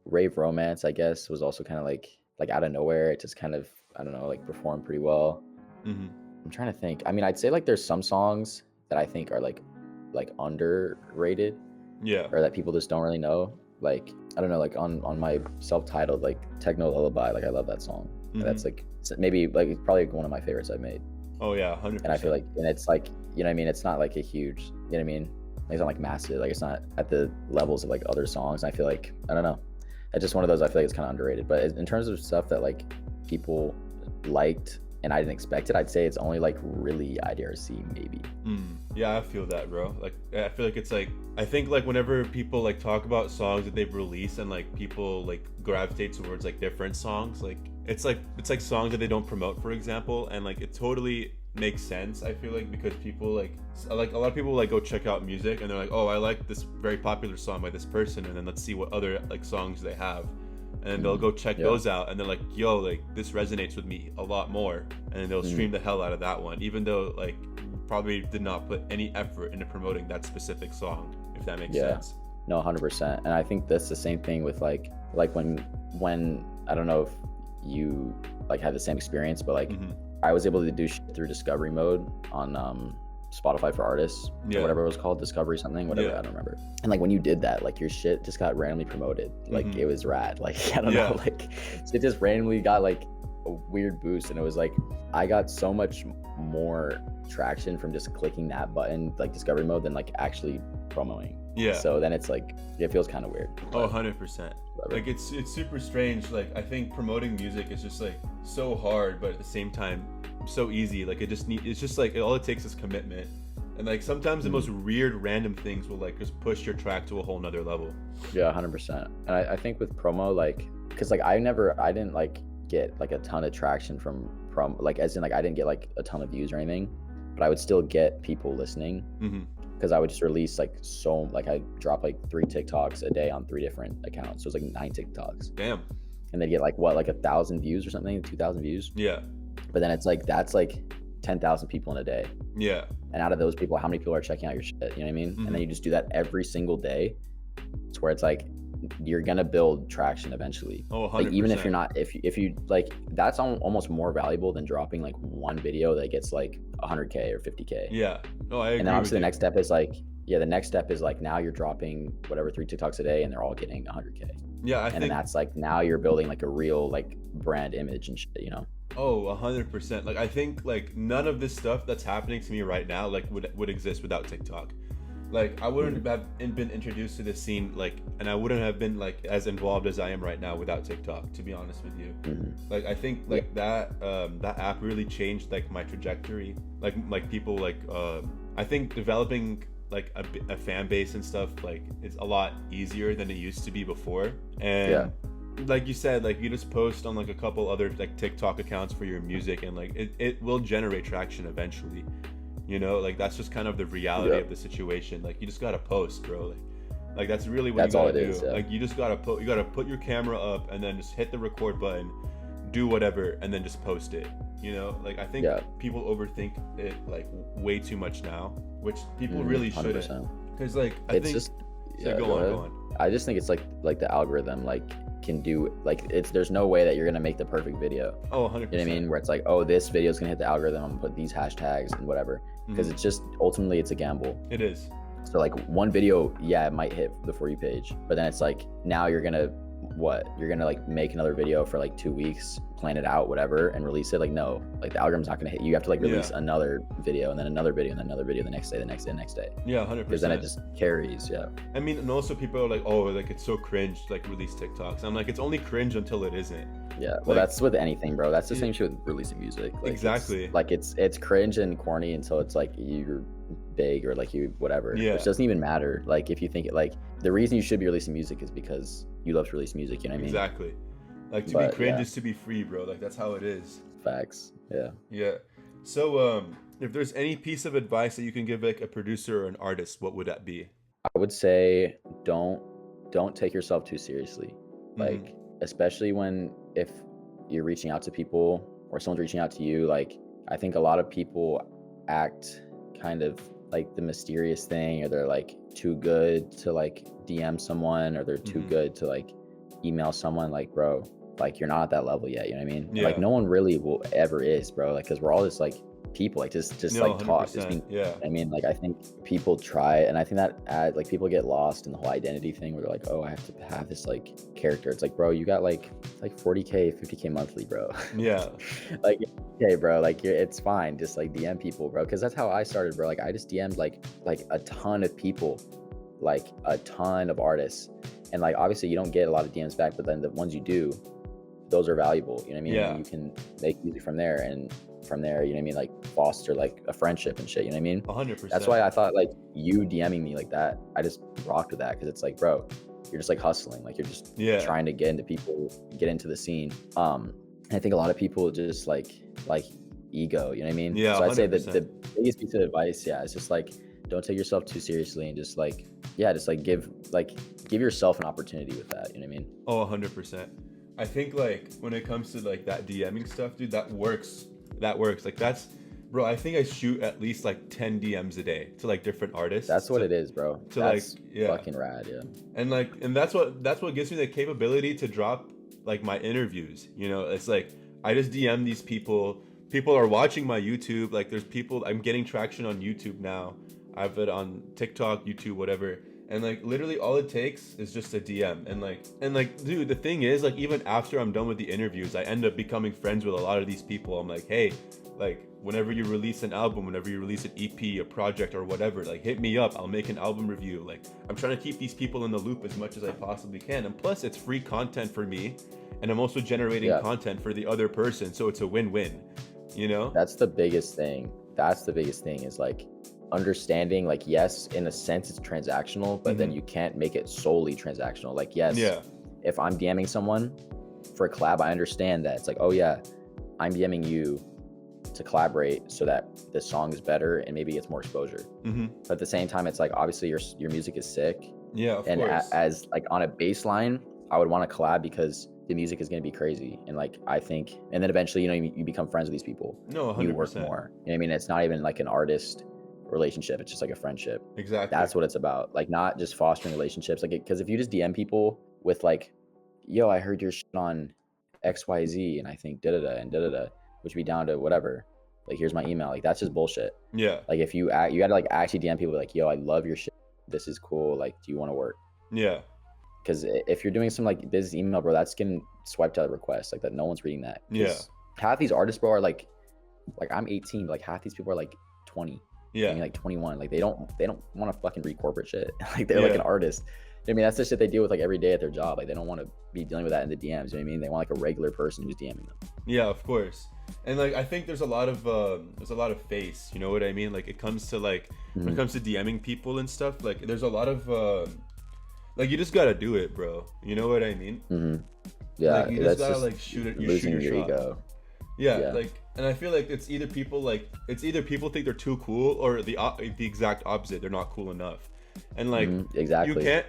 Rave Romance, I guess, was also kind of like out of nowhere. It just kind of, I don't know, like performed pretty well. I'm trying to think. I mean, I'd say like there's some songs that I think are like underrated, or that people just don't really know. Like I don't know, like on my self-titled like Techno Lullaby, like I love that song. And that's like maybe like it's probably one of my favorites I've made. Oh yeah, 100%. And I feel like, and it's like, you know what I mean, it's not like a huge, you know what I mean, like, it's not like massive, like it's not at the levels of like other songs. And I feel like, I don't know, it's just one of those, I feel like it's kind of underrated. But in terms of stuff that like people liked and I didn't expect it, I'd say it's only like really IDRC maybe. Yeah, I feel that, bro. Like, I feel like it's like, I think like whenever people like talk about songs that they've released and like people like gravitate towards like different songs, like it's like songs that they don't promote, for example, and like it totally makes sense. I feel like because people like a lot of people like go check out music and they're like, oh, I like this very popular song by this person, and then let's see what other like songs they have, and they'll go check those out, and they're like, yo, like this resonates with me a lot more, and then they'll stream the hell out of that one, even though like probably did not put any effort into promoting that specific song, if that makes sense. No, 100%. And I think that's the same thing with like when I don't know if you like had the same experience, but like I was able to do shit through discovery mode on Spotify for artists, or whatever it was called, discovery something, whatever, I don't remember. And like when you did that, like your shit just got randomly promoted, like it was rad, like I don't know, like it just randomly got like a weird boost, and it was like I got so much more traction from just clicking that button, like discovery mode, than like actually promoting. So then it's like it feels kind of weird. Oh, 100%. Like it's super strange. Like I think promoting music is just like so hard, but at the same time so easy. Like it's just like all it takes is commitment, and like sometimes the most weird random things will like just push your track to a whole nother level. 100%. And I think with promo, like because like I didn't like get like a ton of traction from like as in like I didn't get like a ton of views or anything, but I would still get people listening because I would just release like I drop like 3 TikToks a day on 3 different accounts, so it's like 9 TikToks. Damn. And they'd get like 1,000 views or something, 2,000 views. But then it's like that's like 10,000 people in a day. And out of those people, how many people are checking out your shit? You know what I mean? And then you just do that every single day. It's where it's like you're gonna build traction eventually. Oh, 100%. Like even if you're not, if you like, that's almost more valuable than dropping like one video that gets like 100K or 50K. No, I agree. And then obviously the next step is like, the next step is like now you're dropping whatever 3 TikToks a day and they're all getting 100K. I think then that's like now you're building like a real like brand image and shit, you know? Oh, 100%. Like I think like none of this stuff that's happening to me right now like would exist without TikTok. Like I wouldn't have been introduced to this scene, like, and I wouldn't have been like as involved as I am right now without TikTok, to be honest with you. Like I think like that app really changed like my trajectory. Like people like I think developing like a fan base and stuff like it's a lot easier than it used to be before. And like you said, like you just post on like a couple other like TikTok accounts for your music, and like it will generate traction eventually. You know, like that's just kind of the reality of the situation. Like you just gotta post, bro. Like that's really what you gotta do. Like you just gotta put your camera up and then just hit the record button, do whatever, and then just post it. You know, like I think people overthink it like way too much now, which people really shouldn't. Because like I think just go on. I just think it's like the algorithm like can do like there's no way that you're gonna make the perfect video. Oh, 100%. You know what I mean? Where it's like, oh, this video is gonna hit the algorithm, I'm gonna put these hashtags and whatever, because it's just ultimately it's a gamble. It is. So like one video, it might hit the For You page, but then it's like now you're gonna like make another video for like 2 weeks, plan it out, whatever, and release it. Like no, like the algorithm's not gonna hit. You have to like release another video and then another video and then another video the next day. 100%. Because then it just carries. I mean, and also people are like, oh, like it's so cringe to like release TikToks. I'm like, it's only cringe until it isn't. Well, that's with anything, bro. That's the same shit with releasing music. Like, exactly. It's cringe and corny until it's like you're big or like you whatever. Which doesn't even matter. Like if you think it, like the reason you should be releasing music is because you love to release music. You know what I mean? Exactly. Like to be cringe is to be free, bro. Like that's how it is. Facts. Yeah. So if there's any piece of advice that you can give like a producer or an artist, what would that be? I would say don't take yourself too seriously. Like especially if you're reaching out to people or someone's reaching out to you, like I think a lot of people act kind of like the mysterious thing, or they're like too good to like DM someone, or they're too good to like email someone. Like bro, like you're not at that level yet, you know what I mean? Like no one really will ever is, bro, like because we're all just like people, like just like talk, just being, I mean, like I think people try, and I think that like people get lost in the whole identity thing where they're like, oh, I have to have this like character. It's like, bro, you got like 40K 50K monthly, bro. Like okay, bro, like it's fine, just like DM people, bro, because that's how I started, bro. Like I just DM'd like a ton of people, like a ton of artists, and like obviously you don't get a lot of DMs back, but then the ones you do, those are valuable, you know what I mean? Yeah. And you can make music from there, and from there, you know what I mean, like foster like a friendship and shit, you know what I mean? 100%. That's why I thought like you DMing me like that, I just rocked with that, because it's like, bro, you're just like hustling, like you're just trying to get into people, get into the scene. And I think a lot of people just like ego, you know what I mean? Yeah, so I'd say that 100%. the biggest piece of advice, it's just like, don't take yourself too seriously, and just like, just like give yourself an opportunity with that, you know what I mean? Oh, 100%. I think like when it comes to like that DMing stuff, dude, that works. Like that's, bro, I think I shoot at least like 10 DMs a day to like different artists. That's what it is, bro. That's like, fucking rad, yeah. And that's what gives me the capability to drop like my interviews. You know, it's like I just DM these people. People are watching my YouTube. Like there's people, I'm getting traction on YouTube now. I have it on TikTok, YouTube, whatever. And like literally all it takes is just a DM. And like, dude, the thing is, like, even after I'm done with the interviews, I end up becoming friends with a lot of these people. I'm like, hey, like whenever you release an album, whenever you release an EP, a project or whatever, like hit me up. I'll make an album review. Like I'm trying to keep these people in the loop as much as I possibly can. And plus it's free content for me. And I'm also generating content for the other person. So it's a win-win, you know? That's the biggest thing. Is like understanding, like, yes, in a sense it's transactional, but then you can't make it solely transactional. Like, yes, if I'm DMing someone for a collab, I understand that it's like, oh yeah, I'm DMing you to collaborate so that the song is better and maybe gets more exposure. But at the same time, it's like, obviously your music is sick. Yeah, of course. As like on a baseline, I would want to collab because the music is going to be crazy. And like, I think, and then eventually, you know, you become friends with these people. No, 100%. You work more. You know what I mean? It's not even like an artist relationship. It's just like a friendship. Exactly. That's what it's about. Like, not just fostering relationships. Like, because if you just DM people with like, yo, I heard your shit on XYZ and I think da-da-da and da-da-da, which be down to whatever. Like, here's my email. Like, that's just bullshit. Yeah. Like, if you gotta like actually DM people like, yo, I love your shit. This is cool. Like, do you want to work? Yeah. Because if you're doing some like business email, bro, that's getting swiped out of requests. Like, that no one's reading that. Yeah. Half these artists, bro, are like I'm 18, but like half these people are like 20. Yeah. I mean, like 21. Like, they don't want to fucking read corporate shit. Like, they're like an artist. I mean, that's the shit they deal with like every day at their job. Like, they don't want to be dealing with that in the DMs. You know what I mean? They want like a regular person who's DMing them. Yeah, of course. And like, I think there's a lot of face, you know what I mean? Like, it comes to like, when it comes to DMing people and stuff, like there's a lot of, like, you just gotta do it, bro. You know what I mean? Yeah. Like, you just gotta like shoot it. Losing shoot your your shot. ego. Yeah, like, and I feel like it's either people think they're too cool, or the exact opposite. They're not cool enough. And like, exactly. you can't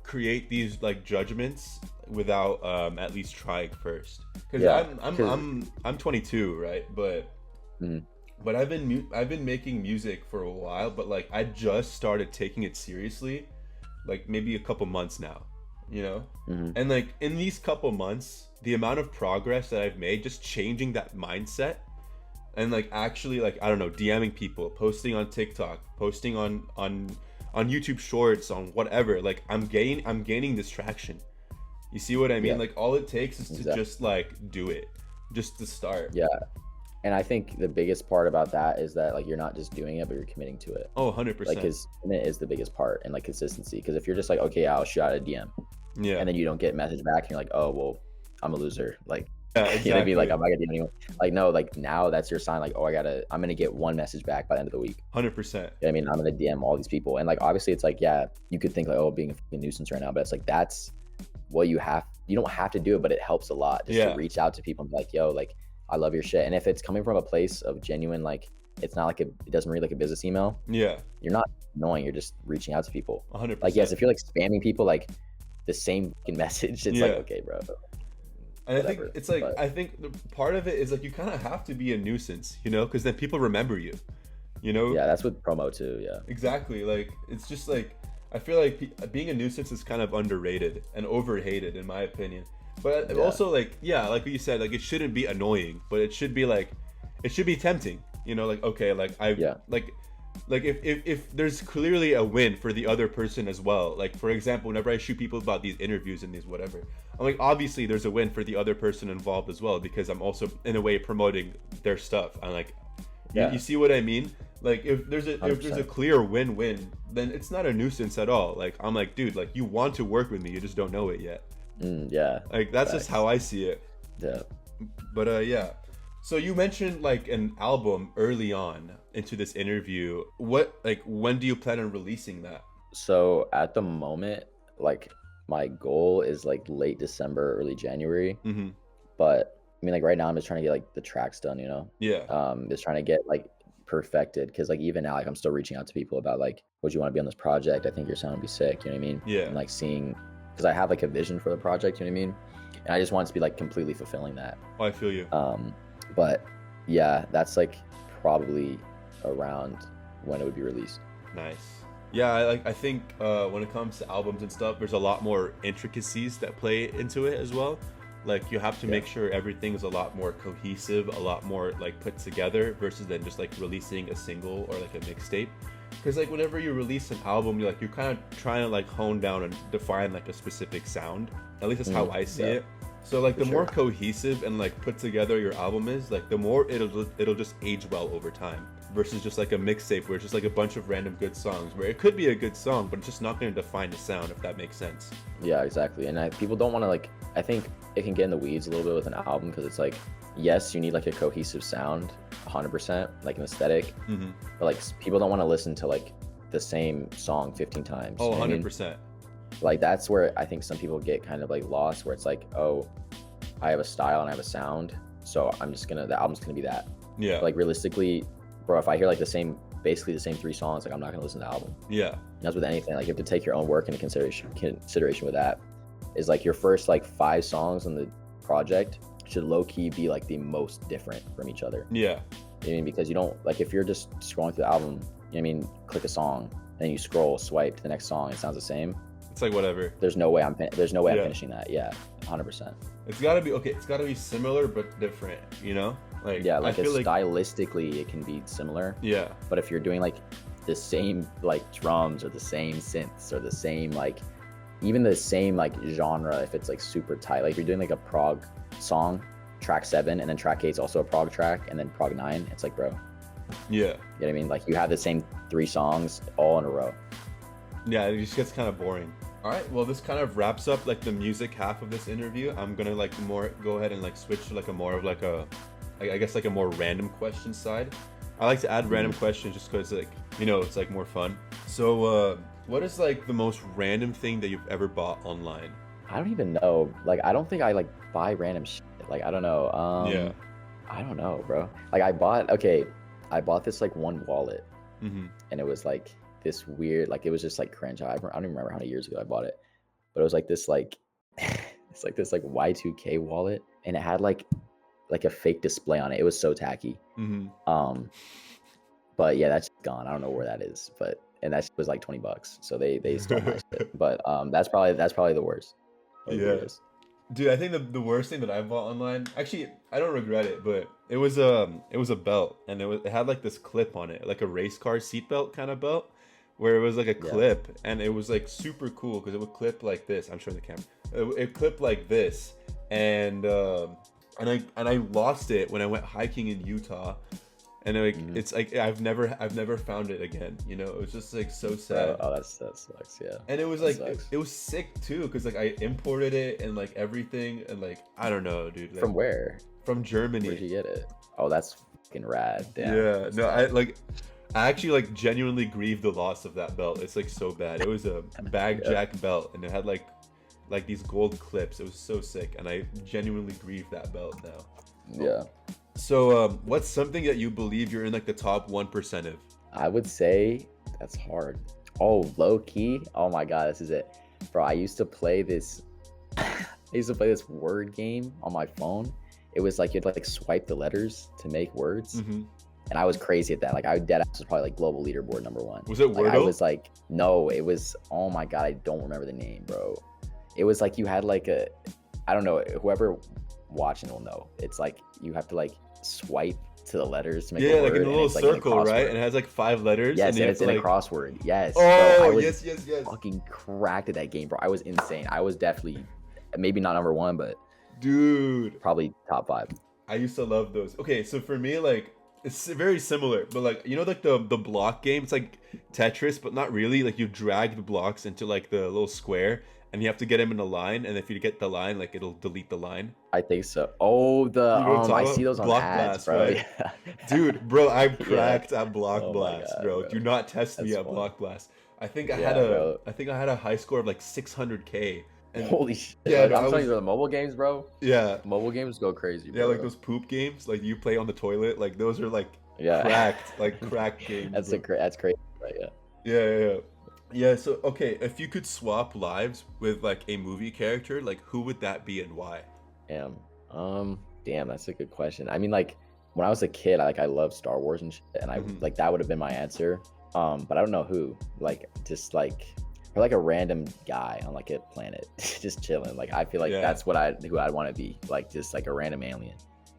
create these like judgments without at least trying first. Because I'm 22, right? But I've been making music for a while, but like I just started taking it seriously, like maybe a couple months now, you know? And like in these couple months, the amount of progress that I've made, just changing that mindset, and like actually like, I don't know, DMing people, posting on TikTok, posting on YouTube Shorts, on whatever, like I'm gaining this traction. You see what I mean? Like, all it takes is to just like do it, just to start. Yeah. And I think the biggest part about that is that like, you're not just doing it, but you're committing to it. Oh, 100%. Like, because it is the biggest part, and like consistency. Because if you're just like, okay, I'll shoot out a DM, and then you don't get message back, and you're like, oh well, I'm a loser. Like, exactly. You know what I mean? Like, I'm not gonna DM anyone. Like, no, like now that's your sign. Like, oh, I'm gonna get one message back by the end of the week. 100%. You know what I mean? I'm gonna DM all these people, and like, obviously it's like, yeah, you could think like, oh, being a fucking nuisance right now, but it's like, that's what you don't have to do it, but it helps a lot just to reach out to people and be like, yo, like, I love your shit. And if it's coming from a place of genuine, like, it's not like it doesn't read like a business email. Yeah. You're not annoying. You're just reaching out to people. 100%. Like, yes, if you're like spamming people like the same fucking message, it's like, okay, bro. And I think it's like, I think the part of it is like, you kind of have to be a nuisance, you know, because then people remember you, you know? Yeah, that's with promo too. Yeah. Exactly. Like, it's just like, I feel like being a nuisance is kind of underrated and overhated, in my opinion. But also, like, like what you said, like, it shouldn't be annoying, but it should be like, it should be tempting, you know, like, okay, like like if there's clearly a win for the other person as well. Like, for example, whenever I shoot people about these interviews and these whatever, I'm like, obviously there's a win for the other person involved as well, because I'm also in a way promoting their stuff. I'm like, you see what I mean? Like, if there's a clear win-win then it's not a nuisance at all. Like I'm like, dude, like you want to work with me, you just don't know it yet. Yeah. Like that's just how I see it. Yeah. But yeah. So you mentioned like an album early on into this interview. What, like, when do you plan on releasing that? So at the moment, like my goal is like late December, early January. Mm-hmm. But I mean, like right now, I'm just trying to get like the tracks done, Yeah. just trying to get like perfected. Because like even now, like I'm still reaching out to people about like, would you want to be on this project? I think your sound would be sick. You know what I mean? Yeah. And like seeing, because I have like a vision for the project. You know what I mean? And I just want it to be like completely fulfilling that. Oh, I feel you. But yeah, that's like probably around when it would be released. Nice. Yeah, I think when it comes to albums and stuff, there's a lot more intricacies that play into it as well. Like you have to make sure everything is a lot more cohesive, a lot more like put together versus than just like releasing a single or like a mixtape. Because like whenever you release an album, you're kind of trying to like hone down and define like a specific sound. At least that's how I see it. So like the more cohesive and like put together your album is, like the more it'll just age well over time. Versus just like a mixtape where it's just like a bunch of random good songs where it could be a good song, but it's just not going to define the sound, if that makes sense. Yeah, exactly. And people don't want to like, I think it can get in the weeds a little bit with an album because it's like, yes, you need like a cohesive sound, 100%, like an aesthetic. Mm-hmm. But like people don't want to listen to like the same song 15 times. Oh, you know 100%. I mean? Like that's where I think some people get kind of like lost, where it's like, oh, I have a style and I have a sound, so the album's gonna be that. Yeah. But like realistically, bro, if I hear like basically the same 3 songs, like I'm not gonna listen to the album. Yeah. And that's with anything. Like you have to take your own work into consideration with that. Is like your first like 5 songs on the project should low key be like the most different from each other. Yeah. You know what I mean? Because you don't, like if you're just scrolling through the album, you know what I mean, click a song and then you swipe to the next song, it sounds the same. It's like whatever. There's no way I'm finishing that. Yeah, 100%. It's gotta be okay. It's gotta be similar but different. You know, like yeah, like I feel stylistically it can be similar. Yeah. But if you're doing like the same like drums or the same synths or the same like even the same like genre, if it's like super tight, like if you're doing like a prog song, track 7 and then track 8 is also a prog track and then prog 9, it's like, bro. Yeah. You know what I mean? Like you have the same 3 songs all in a row. Yeah, it just gets kind of boring. All right, well, this kind of wraps up like the music half of this interview. I'm gonna like go ahead and like switch to like a more of like I guess like a more random question side. I like to add random questions just because like, you know, it's like more fun. So what is like the most random thing that you've ever bought online? I don't even know. Like I don't think I like buy random shit. Like I don't know. Yeah. I don't know, bro. Like I bought this like one wallet, and it was like this weird, like it was just like cringe. I don't even remember how many years ago I bought it, but it was like this like it's like this like Y2K wallet, and it had like a fake display on it. It was so tacky. But yeah, that's gone. I don't know where that is, and that was like $20. So they stole my shit. But that's probably the worst. Yeah. Dude, I think the worst thing that I bought online, actually, I don't regret it, but it was a belt, and it had like this clip on it, like a race car seatbelt kind of belt, where it was like a clip, and it was like super cool because it would clip like this. I'm showing the camera. It clipped like this, and I lost it when I went hiking in Utah, and like it's like I've never found it again. You know, it was just like so sad. Oh, that sucks. Yeah. And it was like it was sick too, because like I imported it and like everything, and like I don't know, dude. Like, from where? From Germany. Where'd you get it? Oh, that's fucking rad. Damn. Yeah. No, I actually like genuinely grieved the loss of that belt. It's like so bad. It was a bag jack belt, and it had like these gold clips. It was so sick, and I genuinely grieved that belt now. Yeah. So what's something that you believe you're in like the top 1% of? I would say that's hard. Oh, low key. Oh my god, this is it, bro. I used to play this word game on my phone. It was like you'd like swipe the letters to make words. And I was crazy at that. Like I was probably like global leaderboard #1. Was it Wordle? Like, I was like, no, it was, oh my god, I don't remember the name, bro. It was like you had like I don't know, whoever watching will know. It's like you have to like swipe to the letters to make a word. Like in a little circle, right? And it has like 5 letters. Yes, and it's in like... a crossword. Yes. Oh, bro, I was yes. fucking cracked at that game, bro. I was insane. I was definitely, maybe not #1, but dude, probably top 5. I used to love those. Okay, so for me, like It's very similar, but like you know, like the block game. It's like Tetris, but not really. Like you drag the blocks into like the little square, and you have to get them in a line. And if you get the line, like it'll delete the line. I think so. Oh, You know what I'm I talking see about? those on Block ads, Blast, bro. right? Yeah. Dude, bro, I'm Yeah. cracked at Block Oh my Blast, God, bro. bro. Do not test me That's at fun. Block Blast. Yeah, bro. I think I had a high score of like 600K. And Holy shit. yeah, Like, no, I'm I telling was you, the mobile games, bro. yeah. Mobile games go crazy, Yeah, like bro. those poop games, like you play on the toilet, like those are like Yeah. cracked games, bro. That's crazy, right? Yeah. Yeah. Yeah, so okay, if you could swap lives with like a movie character, like who would that be and why? Damn. Damn, that's a good question. I mean, like when I was a kid, I love Star Wars and shit, and I Mhm. like that would have been my answer. But I don't know who. Like just like or like a random guy on like a planet, just chilling. Like I feel like Yeah. that's who I'd want to be. Like just like a random alien,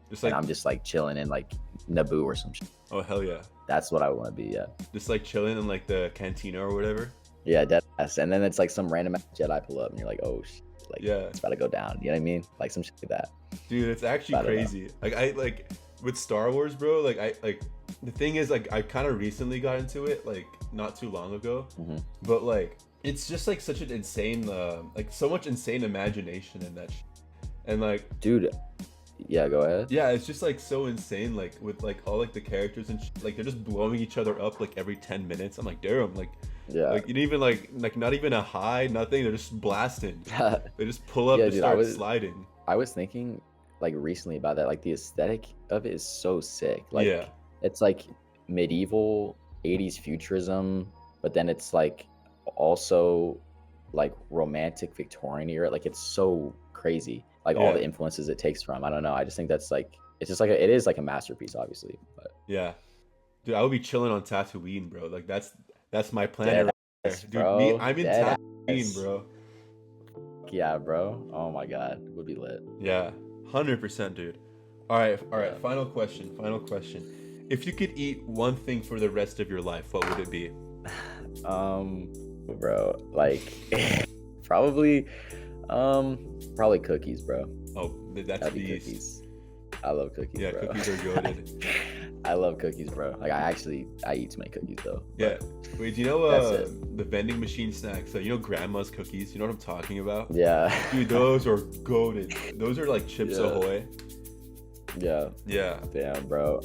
Just and like I'm just like chilling in like Naboo or some shit. oh hell yeah. That's what I want to be. Yeah. Just like chilling in like the cantina or whatever. Yeah, dead ass. And then it's like some random Jedi pull up, and you're like, oh, like Yeah. it's about to go down. You know what I mean? Like some shit like that. Dude, it's actually I don't know. crazy. Like I like with Star Wars, bro, like the thing is like I kind of recently got into it, like not too long ago. Hmm. But like it's just like such an insane like so much insane imagination in that and like Dude, yeah, go ahead. yeah, it's just like so insane, like with like all like the characters and like they're just blowing each other up like every 10 minutes. I'm like, damn, Yeah. like you didn't even like not even a high, nothing. They're just blasting. They just pull up Yeah, and dude, start sliding. I was thinking like recently about that. Like the aesthetic of it is so sick. Like Yeah. it's like medieval 80s futurism, but then it's like also like romantic Victorian era. Like it's so crazy. Like all Yeah. the influences it takes from. I don't know. I just think that's like it's just like it is like a masterpiece, obviously. But Yeah. Dude, I would be chilling on Tatooine, bro. Like that's my planet dead right there. ass, Dude, bro. I'm in Dead Tatooine, ass. bro. Yeah, bro. Oh my god, would be lit. Yeah. 100%, dude. All right. Yeah. Final question. If you could eat one thing for the rest of your life, what would it be? Bro, like probably probably cookies, bro. Oh, that's That'd be these. cookies. I love cookies, Yeah, bro. cookies are goated. I love cookies, bro. Like I eat too many cookies though. Yeah. Wait, do you know That's the vending machine snacks? So you know grandma's cookies? You know what I'm talking about? Yeah. Dude, those are goated. Those are like Chips Yeah. Ahoy. Yeah. Yeah. Damn, bro.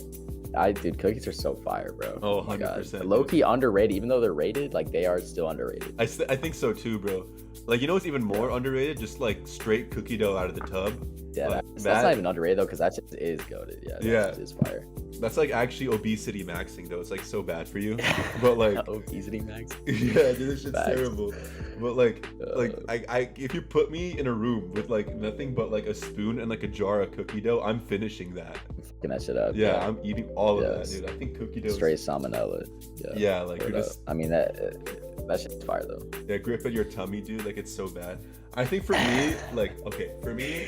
Dude, cookies are so fire, bro. Oh, my God. 100%, Low key underrated, even though they're rated, like they are still underrated. I think so too, bro. Like you know what's even more underrated? Just like straight cookie dough out of the tub. Yeah, Like, that's not even underrated though, because that shit is goated. Yeah. Yeah. That shit is fire. That's like actually obesity maxing though. It's like so bad for you. But like Obesity max. yeah, dude, this shit's Facts. terrible. But like I if you put me in a room with like nothing but like a spoon and like a jar of cookie dough, I'm finishing that. Fucking that shit up. Yeah, I'm eating all of Yes. that, dude. I think cookie dough. Straight salmonella. Yeah. Yeah, like Word you're up. just I mean that shit's fire though. yeah, grip at your tummy, dude. Like it's so bad. I think for me, like okay, for me,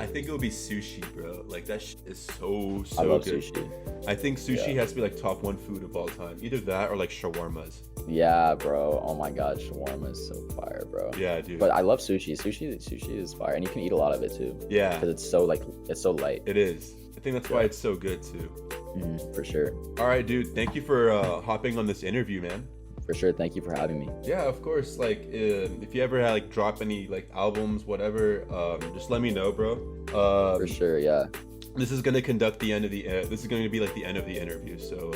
I think it would be sushi, bro. Like that shit is so I love good. sushi. I think sushi Yeah. has to be like top one food of all time. Either that or like shawarmas. Yeah, bro. Oh my god, shawarma is so fire, bro. Yeah, dude. But I love sushi. Sushi is fire, and you can eat a lot of it too, yeah, because it's so light. it is. I think that's why it's so good too. For sure. All right, dude. Thank you for hopping on this interview, man. For sure. Thank you for having me. Yeah, of course. Like, if you ever like drop any like albums, whatever, just let me know, bro. For sure. Yeah. This is gonna conduct the end of the. This is going to be like the end of the interview. So